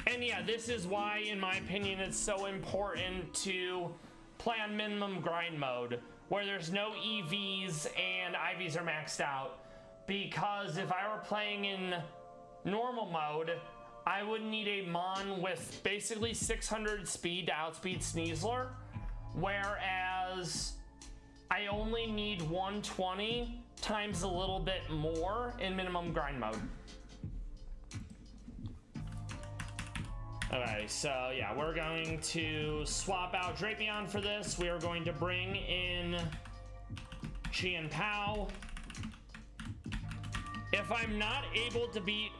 And yeah, this is why, in my opinion, it's so important to play on minimum grind mode, where there's no EVs and IVs are maxed out. Because if I were playing in normal mode, I would need a Mon with basically 600 speed to outspeed Sneasler, whereas I only need 120 times a little bit more in minimum grind mode. Okay, so yeah, we're going to swap out Drapion for this. We are going to bring in Chien Pao. If I'm not able to beat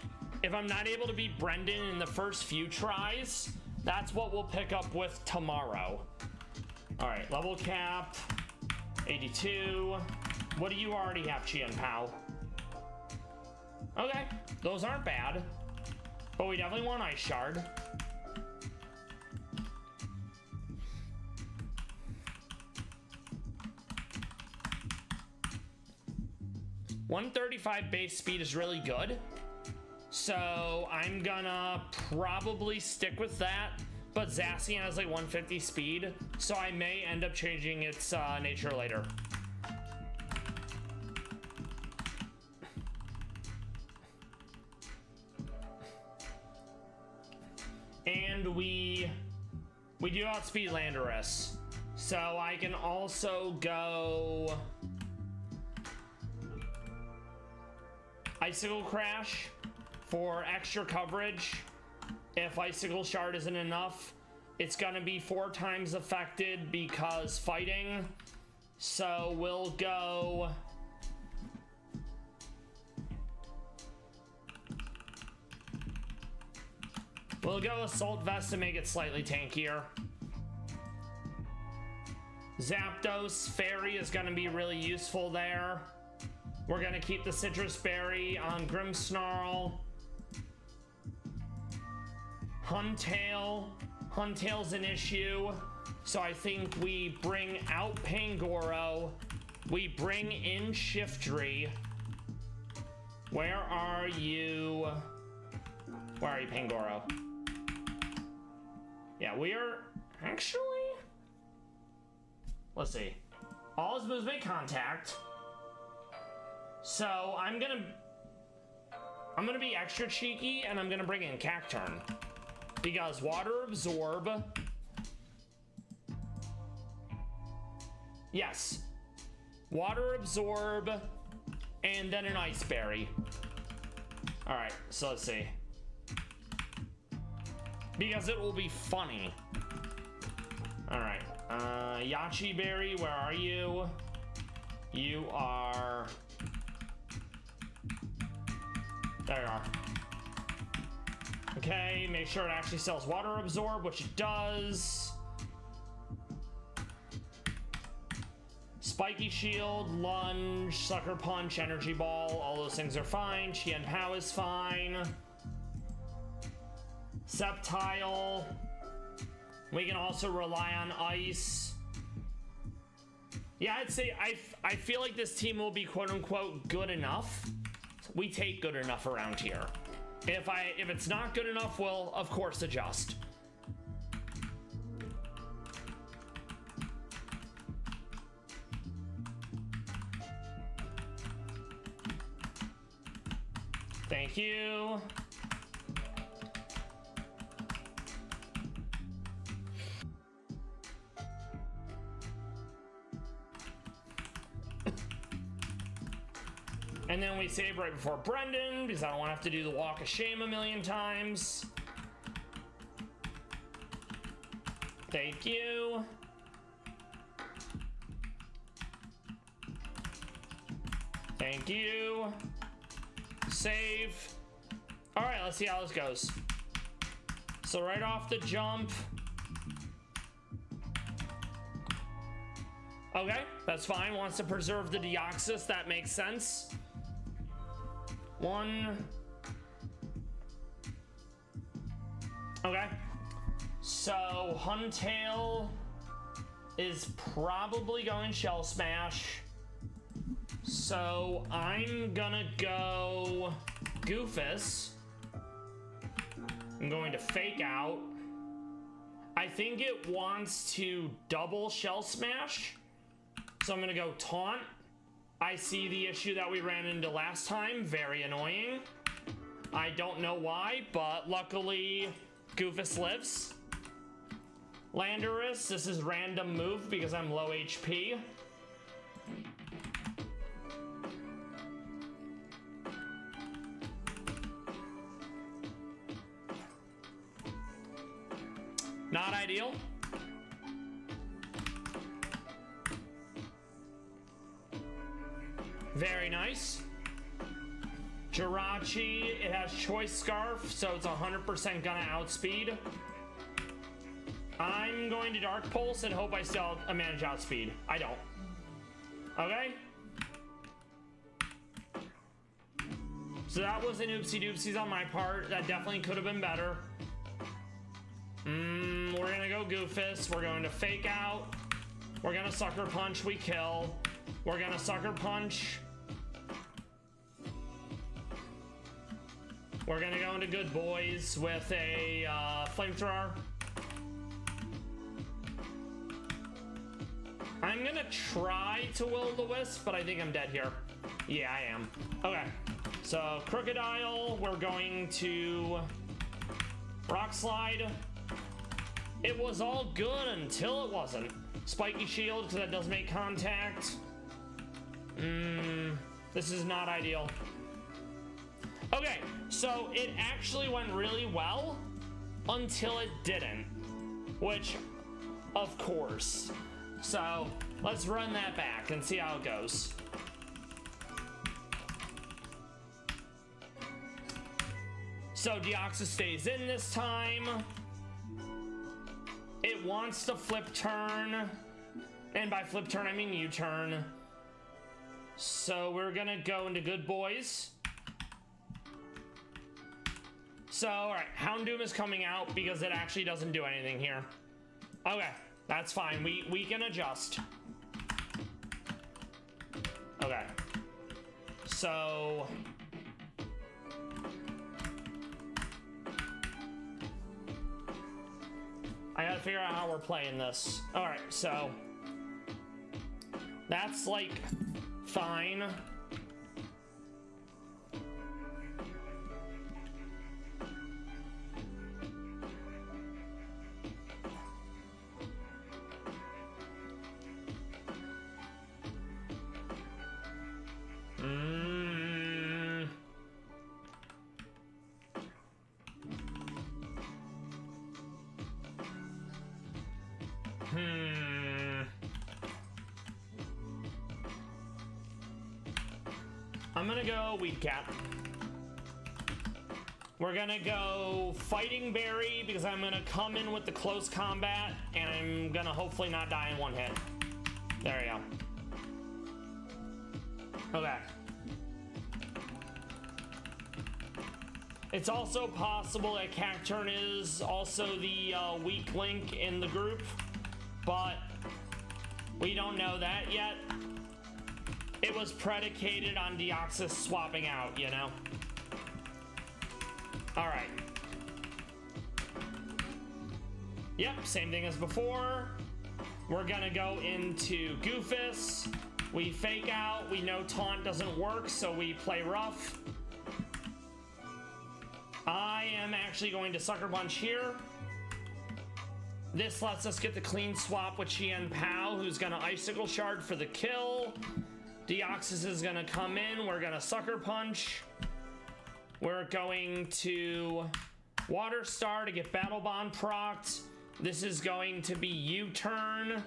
Brendan in the first few tries, that's what we'll pick up with tomorrow. All right, level cap. 82. What do you already have, Chien Pao? Okay, those aren't bad. But we definitely want Ice Shard. .135 base speed is really good. So I'm gonna probably stick with that. But Zacian has like 150 speed, so I may end up changing its nature later. And we do outspeed Landorus, so I can also go Icicle Crash for extra coverage. If Icicle Shard isn't enough, it's gonna be 4 times affected because fighting. So we'll go Assault Vest to make it slightly tankier. Zapdos Fairy is gonna be really useful there. We're gonna keep the Citrus Berry on Grimmsnarl. Huntail's an issue, so I think we bring out Pangoro. We bring in Shiftry. Where are you? Where are you, Pangoro? Yeah, we are actually. Let's see. All his moves make contact. So I'm gonna be extra cheeky, and I'm gonna bring in Cacturn. Because Water Absorb. Yes. Water Absorb. And then an Ice Berry. Alright, so let's see. Because it will be funny. Alright. Yachi Berry, where are you? You are... There you are. Okay, make sure it actually sells Water Absorb, which it does. Spiky Shield, Lunge, Sucker Punch, Energy Ball, all those things are fine. Chien Pao is fine. Sceptile. We can also rely on Ice. Yeah, I'd say I feel like this team will be quote-unquote good enough. We take good enough around here. If it's not good enough, we'll of course adjust. Thank you. And then we save right before Brendan, because I don't want to have to do the Walk of Shame a million times. Thank you. Thank you. Save. All right, let's see how this goes. So right off the jump. Okay, that's fine. Wants to preserve the Deoxys. That makes sense. 1. Okay. So Huntail is probably going Shell Smash. So I'm gonna go Goofus. I'm going to Fake Out. I think it wants to double Shell Smash. So I'm gonna go Taunt. I see the issue that we ran into last time. Very annoying. I don't know why, but luckily Goofus lives. Landorus, this is random move because I'm low HP. Not ideal. Very nice. Jirachi, it has Choice Scarf, so it's 100% gonna outspeed. I'm going to Dark Pulse and hope I still manage outspeed. I don't. Okay. So that was an oopsie doopsies on my part. That definitely could have been better. We're gonna go Goofus. We're going to fake out. We're gonna sucker punch. We kill. We're gonna sucker punch. We're gonna go into good boys with a flamethrower. I'm gonna try to will-o'-the-wisp, but I think I'm dead here. Yeah, I am. Okay. So, Crocodile, we're going to Rock Slide. It was all good until it wasn't. Spiky Shield, because that does make contact. This is not ideal. Okay, so it actually went really well until it didn't. Which, of course. So, let's run that back and see how it goes. So Deoxys stays in this time. It wants to flip turn. And by flip turn, I mean U-turn. So we're gonna go into good boys. So, alright, Houndoom is coming out because it actually doesn't do anything here. Okay, that's fine. We can adjust. Okay. So... I gotta figure out how we're playing this. Alright, so... That's, like, fine. I'm gonna go Weed Cat. We're gonna go Fighting Berry because I'm gonna come in with the close combat and I'm gonna hopefully not die in one hit. There we go. Okay. It's also possible that Cacturn is also the weak link in the group, but we don't know that yet. It was predicated on Deoxys swapping out, you know? Alright. Yep, same thing as before. We're gonna go into Goofus. We fake out. We know taunt doesn't work, so we play rough. I am actually going to Sucker Punch here. This lets us get the clean swap with Chien Pao, who's gonna Icicle Shard for the kill. Deoxys is gonna come in. We're gonna Sucker Punch. We're going to Water Star to get Battle Bond procced. This is going to be U-turn.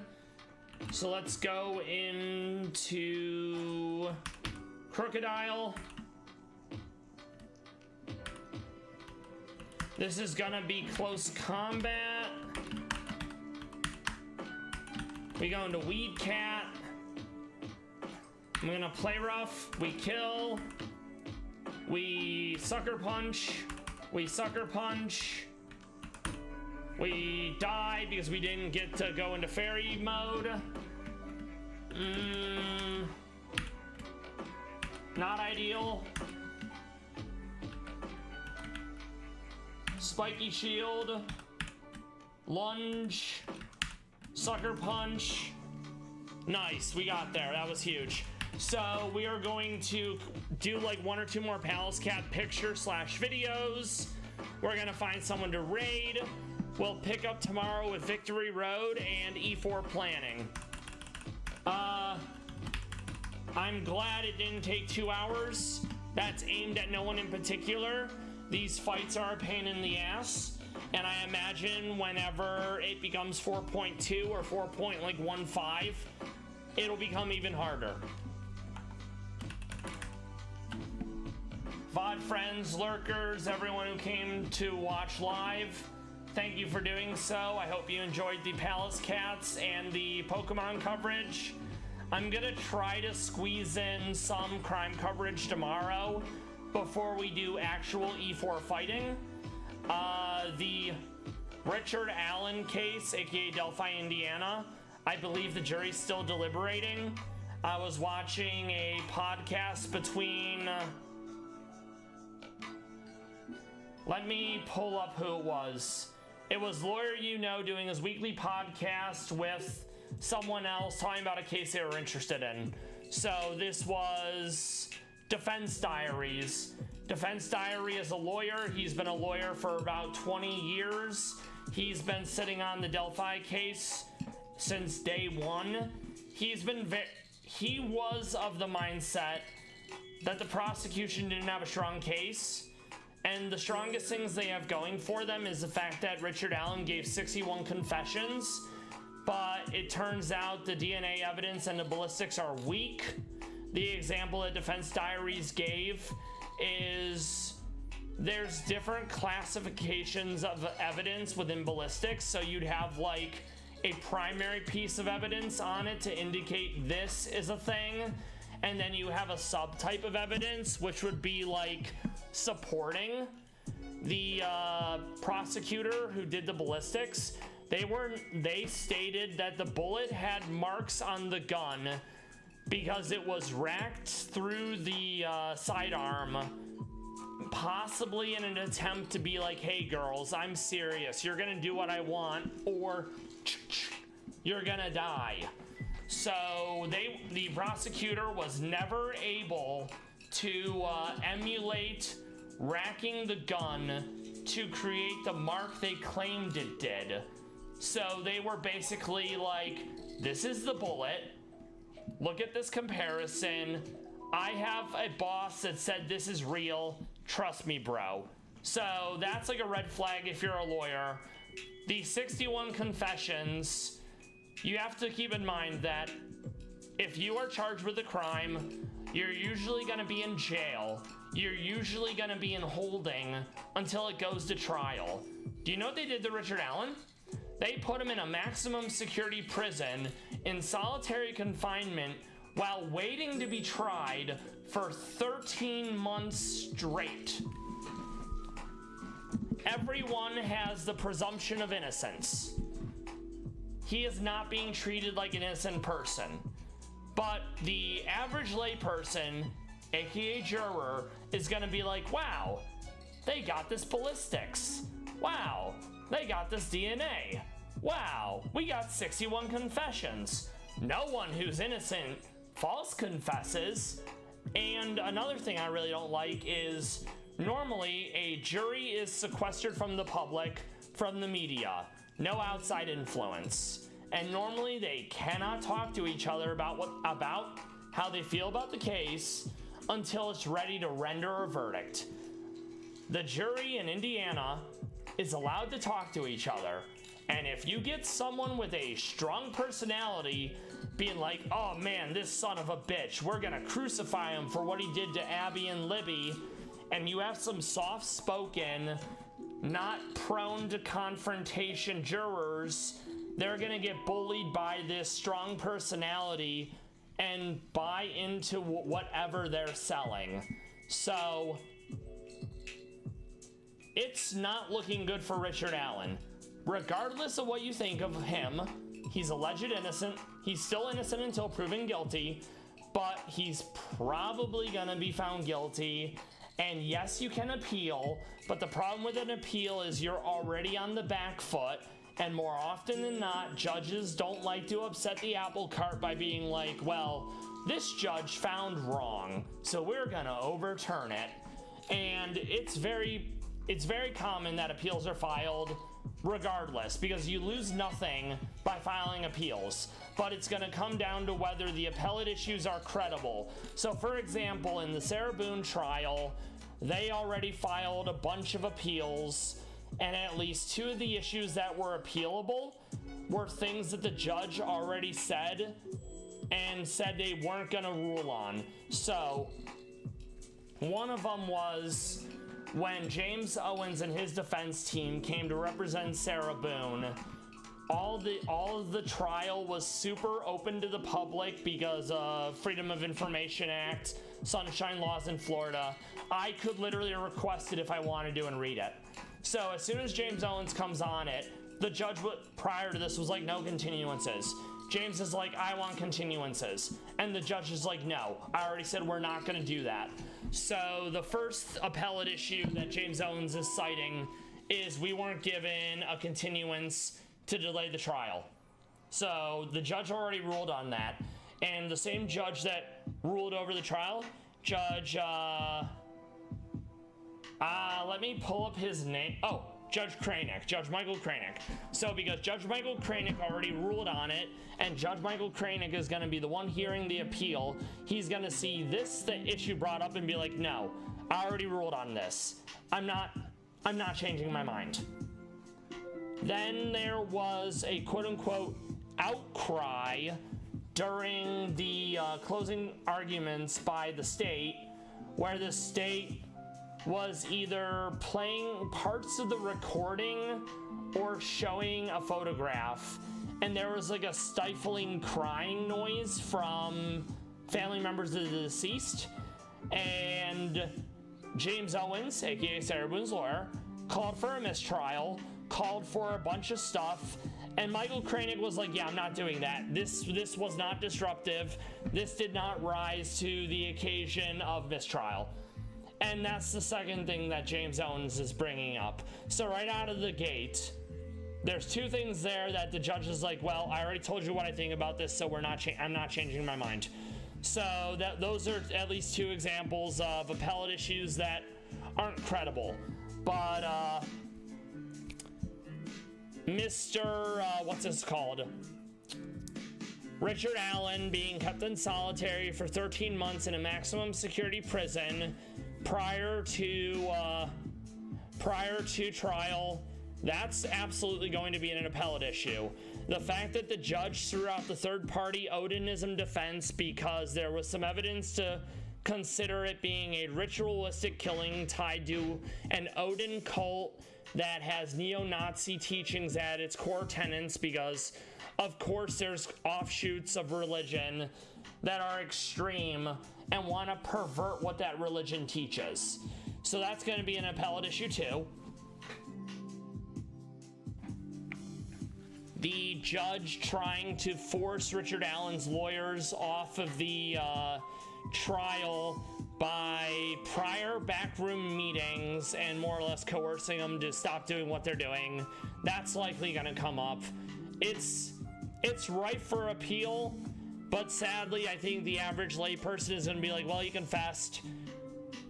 So let's go into Crocodile. This is gonna be close combat. We go into Weed Cat. I'm gonna play rough. We kill. We Sucker Punch. We Sucker Punch. We die because we didn't get to go into Fairy mode. Not ideal. Spiky Shield. Lunge. Sucker Punch. Nice, we got there. That was huge. So we are going to do like one or two more Pallas Cat picture/videos. We're gonna find someone to raid. We'll pick up tomorrow with Victory Road and E4 planning. I'm glad it didn't take 2 hours. That's aimed at no one in particular. These fights are a pain in the ass. And I imagine whenever it becomes 4.2 or 4.15, it'll become even harder. VOD friends, lurkers, everyone who came to watch live, thank you for doing so. I hope you enjoyed the Pallas Cats and the Pokemon coverage. I'm gonna try to squeeze in some crime coverage tomorrow before we do actual E4 fighting. The Richard Allen case, aka Delphi, Indiana, I believe the jury's still deliberating. I was watching a podcast between... let me pull up who it was. It was Lawyer You Know doing his weekly podcast with someone else talking about a case they were interested in. So this was Defense Diaries. Defense Diary is a lawyer. He's been a lawyer for about 20 years. He's been sitting on the Delphi case since day one. He was of the mindset that the prosecution didn't have a strong case. And the strongest things they have going for them is the fact that Richard Allen gave 61 confessions, but it turns out the DNA evidence and the ballistics are weak. The example that Defense Diaries gave is there's different classifications of evidence within ballistics. So you'd have like a primary piece of evidence on it to indicate this is a thing. And then you have a subtype of evidence, which would be like supporting. The prosecutor who did the ballistics, they stated that the bullet had marks on the gun because it was racked through the sidearm, possibly in an attempt to be like, hey girls, I'm serious, you're gonna do what I want or you're gonna die. So the prosecutor was never able to emulate racking the gun to create the mark they claimed it did. So they were basically like, this is the bullet, look at this comparison, I have a boss that said this is real, trust me bro. So that's like a red flag if you're a lawyer. The 61 confessions, you have to keep in mind that if you are charged with a crime, you're usually going to be in jail. You're usually going to be in holding until it goes to trial. Do you know what they did to Richard Allen? They put him in a maximum security prison in solitary confinement while waiting to be tried for 13 months straight. Everyone has the presumption of innocence. He is not being treated like an innocent person. But the average layperson, aka juror, is gonna be like, wow, they got this ballistics. Wow, they got this DNA. Wow, we got 61 confessions. No one who's innocent false confesses. And another thing I really don't like is normally a jury is sequestered from the public, from the media, no outside influence. And normally they cannot talk to each other about how they feel about the case until it's ready to render a verdict. The jury in Indiana is allowed to talk to each other. And if you get someone with a strong personality being like, oh man, this son of a bitch, we're gonna crucify him for what he did to Abby and Libby, and you have some soft-spoken, not prone to confrontation jurors, they're gonna get bullied by this strong personality and buy into whatever they're selling. So it's not looking good for Richard Allen. Regardless of what you think of him, he's alleged innocent. He's still innocent until proven guilty, but he's probably gonna be found guilty. And yes, you can appeal, but the problem with an appeal is you're already on the back foot. And more often than not, judges don't like to upset the apple cart by being like, well, this judge found wrong, so we're gonna overturn it. And it's very common that appeals are filed regardless, because you lose nothing by filing appeals, but it's gonna come down to whether the appellate issues are credible. So for example, in the Sarah Boone trial, they already filed a bunch of appeals, and at least two of the issues that were appealable were things that the judge already said and said they weren't gonna rule on. So one of them was when James Owens and his defense team came to represent Sarah Boone, all of the trial was super open to the public because of Freedom of Information Act, sunshine laws in Florida. I could literally request it if I wanted to and read it. So as soon as James Owens comes on it, the judge prior to this was like, no continuances. James is like, I want continuances. And the judge is like, no, I already said we're not going to do that. So the first appellate issue that James Owens is citing is we weren't given a continuance to delay the trial. So the judge already ruled on that. And the same judge that ruled over the trial, Judge, let me pull up his name. Oh, Judge Kranick, Judge Michael Kranick. So because Judge Michael Kranick already ruled on it, and Judge Michael Kranick is going to be the one hearing the appeal, he's going to see the issue brought up and be like, no, I already ruled on this. I'm not changing my mind. Then there was a quote-unquote outcry during the closing arguments by the state, where the state was either playing parts of the recording or showing a photograph, and there was like a stifling crying noise from family members of the deceased, and James Owens, aka Sarah Boone's lawyer, called for a mistrial, called for a bunch of stuff, and Michael Kranick was like, yeah, I'm not doing that. This was not disruptive. This did not rise to the occasion of mistrial. And that's the second thing that James Owens is bringing up. So right out of the gate, there's two things there that the judge is like, well, I already told you what I think about this, so I'm not changing my mind. So those are at least two examples of appellate issues that aren't credible. But what's this called? Richard Allen being kept in solitary for 13 months in a maximum security prison prior to trial, that's absolutely going to be an appellate issue. The fact that the judge threw out the third-party Odinism defense because there was some evidence to consider it being a ritualistic killing tied to an Odin cult that has neo-Nazi teachings at its core tenets, because of course there's offshoots of religion that are extreme and want to pervert what that religion teaches. So that's going to be an appellate issue too. The judge trying to force Richard Allen's lawyers off of the trial by prior backroom meetings and more or less coercing them to stop doing what they're doing, that's likely going to come up. It's ripe for appeal, but sadly I think the average layperson is going to be like, well, you confessed,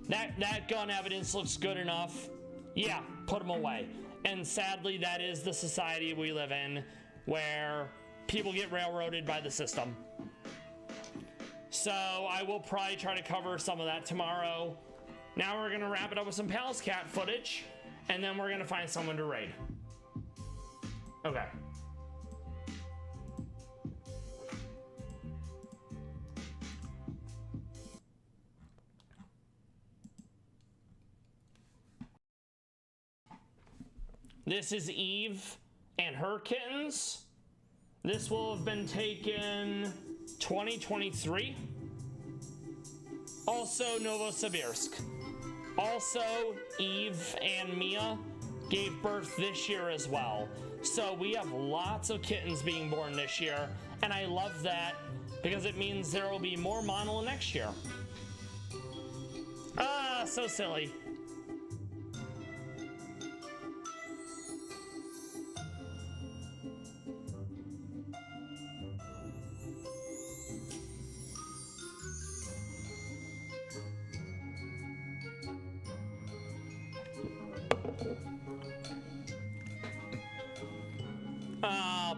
that gun evidence looks good enough, yeah, put them away. And sadly that is the society we live in, where people get railroaded by the system. So I will probably try to cover some of that tomorrow. Now we're gonna wrap it up with some Pallas Cat footage, and then we're gonna find someone to raid. Okay. This is Eve and her kittens. This will have been taken 2023. Also Novosibirsk. Also Eve and Mia gave birth this year as well. So we have lots of kittens being born this year, and I love that because it means there will be more mono next year. Ah, so silly.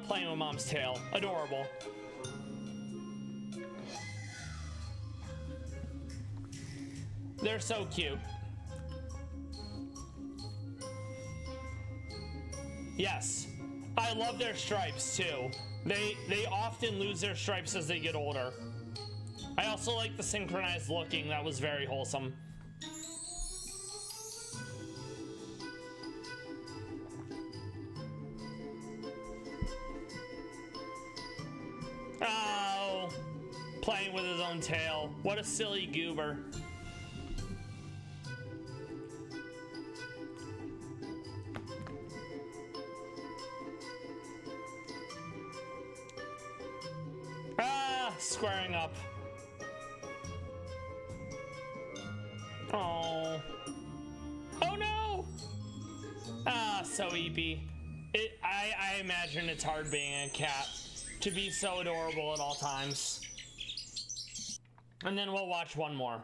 Playing with mom's tail. Adorable. They're so cute. Yes. I love their stripes too. They often lose their stripes as they get older. I also like the synchronized looking. That was very wholesome. Oh, playing with his own tail. What a silly goober. Ah, squaring up. Oh. Oh no! Ah, so eepy. I imagine it's hard being a cat to be so adorable at all times. And then we'll watch one more.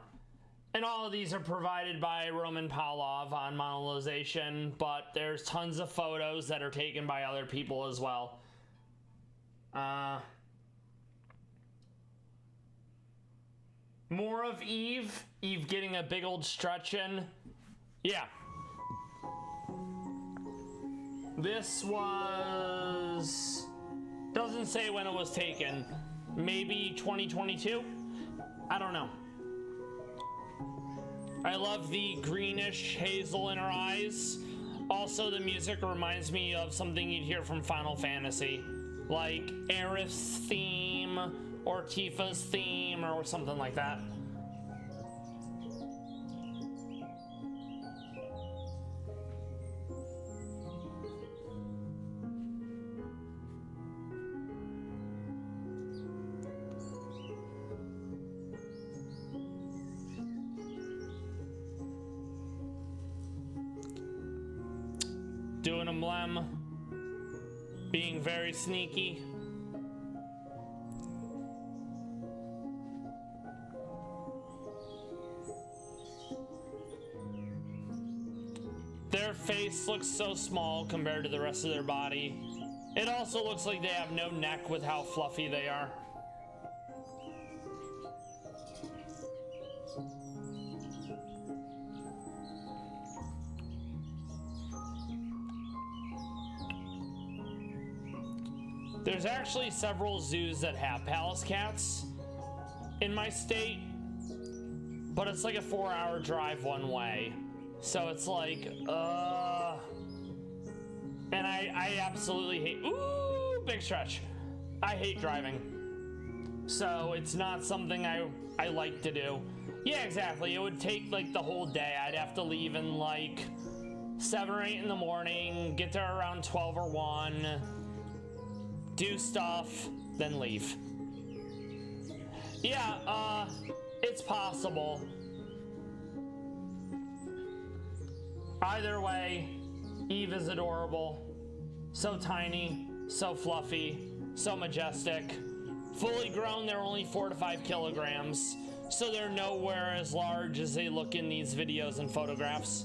And all of these are provided by Roman Pavlov on monetization, but there's tons of photos that are taken by other people as well. More of Eve. Eve getting a big old stretch in. Yeah. This was... doesn't say when it was taken. Maybe 2022? I don't know. I love the greenish hazel in her eyes. Also, the music reminds me of something you'd hear from Final Fantasy. Like Aerith's theme, or Tifa's theme, or something like that. Doing a mlem, being very sneaky. Their face looks so small compared to the rest of their body. It also looks like they have no neck with how fluffy they are. There's actually several zoos that have Pallas Cats in my state, but it's like a 4-hour drive one way. So it's like, and I absolutely hate, ooh, big stretch. I hate driving. So it's not something I like to do. Yeah, exactly. It would take like the whole day. I'd have to leave in like 7 or 8 in the morning, get there around 12 or 1, do stuff, then leave. Yeah, it's possible. Either way, Eve is adorable. So tiny, so fluffy, so majestic. Fully grown, they're only 4 to 5 kilograms, so they're nowhere as large as they look in these videos and photographs.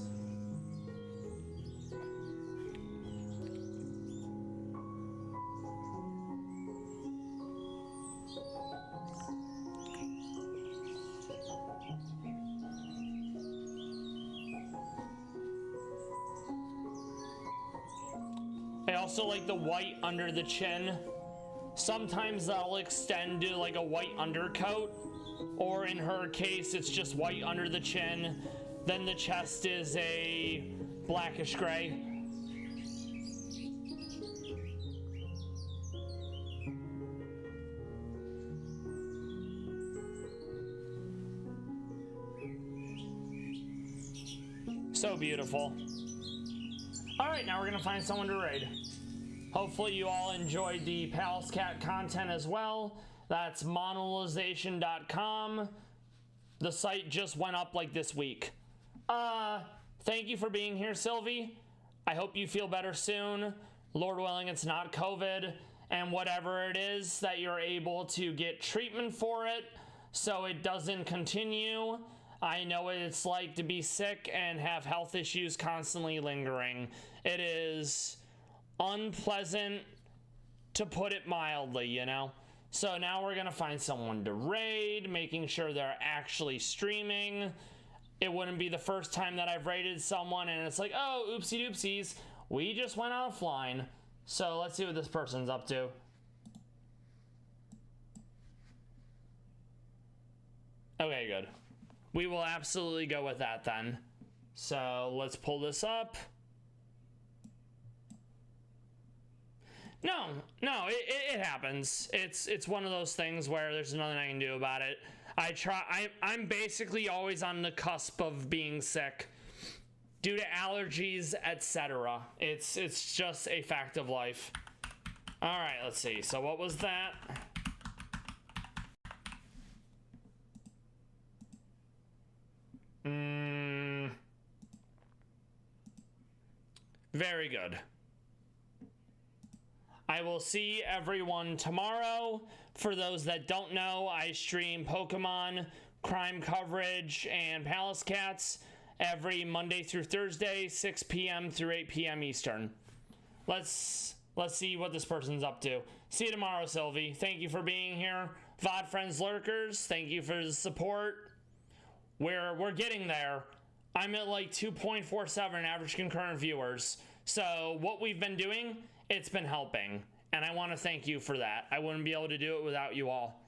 I also like the white under the chin. Sometimes that'll extend to like a white undercoat, or in her case, it's just white under the chin. Then the chest is a blackish gray. So beautiful. All right, now we're gonna find someone to raid. Hopefully you all enjoyed the Pallas Cat content as well. That's monetization.com. The site just went up like this week. Thank you for being here, Sylvie. I hope you feel better soon. Lord willing, it's not COVID, and whatever it is that you're able to get treatment for it so it doesn't continue. I know what it's like to be sick and have health issues constantly lingering. It is unpleasant, to put it mildly, you know? So now we're gonna find someone to raid, making sure they're actually streaming. It wouldn't be the first time that I've raided someone and it's like, oh, oopsie doopsies, we just went offline. So let's see what this person's up to. Okay, good. We will absolutely go with that then. So let's pull this up. No, it happens. It's one of those things where there's nothing I can do about it. I'm basically always on the cusp of being sick due to allergies, etc. It's just a fact of life. All right, let's see. So what was that? Very good. I will see everyone tomorrow. For those that don't know, I stream Pokemon, crime coverage, and Pallas Cats every Monday through Thursday, 6 p.m. through 8 p.m. Eastern. Let's see what this person's up to. See you tomorrow, Sylvie. Thank you for being here. VOD Friends Lurkers, thank you for the support. We're getting there. I'm at like 2.47 average concurrent viewers. So what we've been doing, it's been helping. And I want to thank you for that. I wouldn't be able to do it without you all.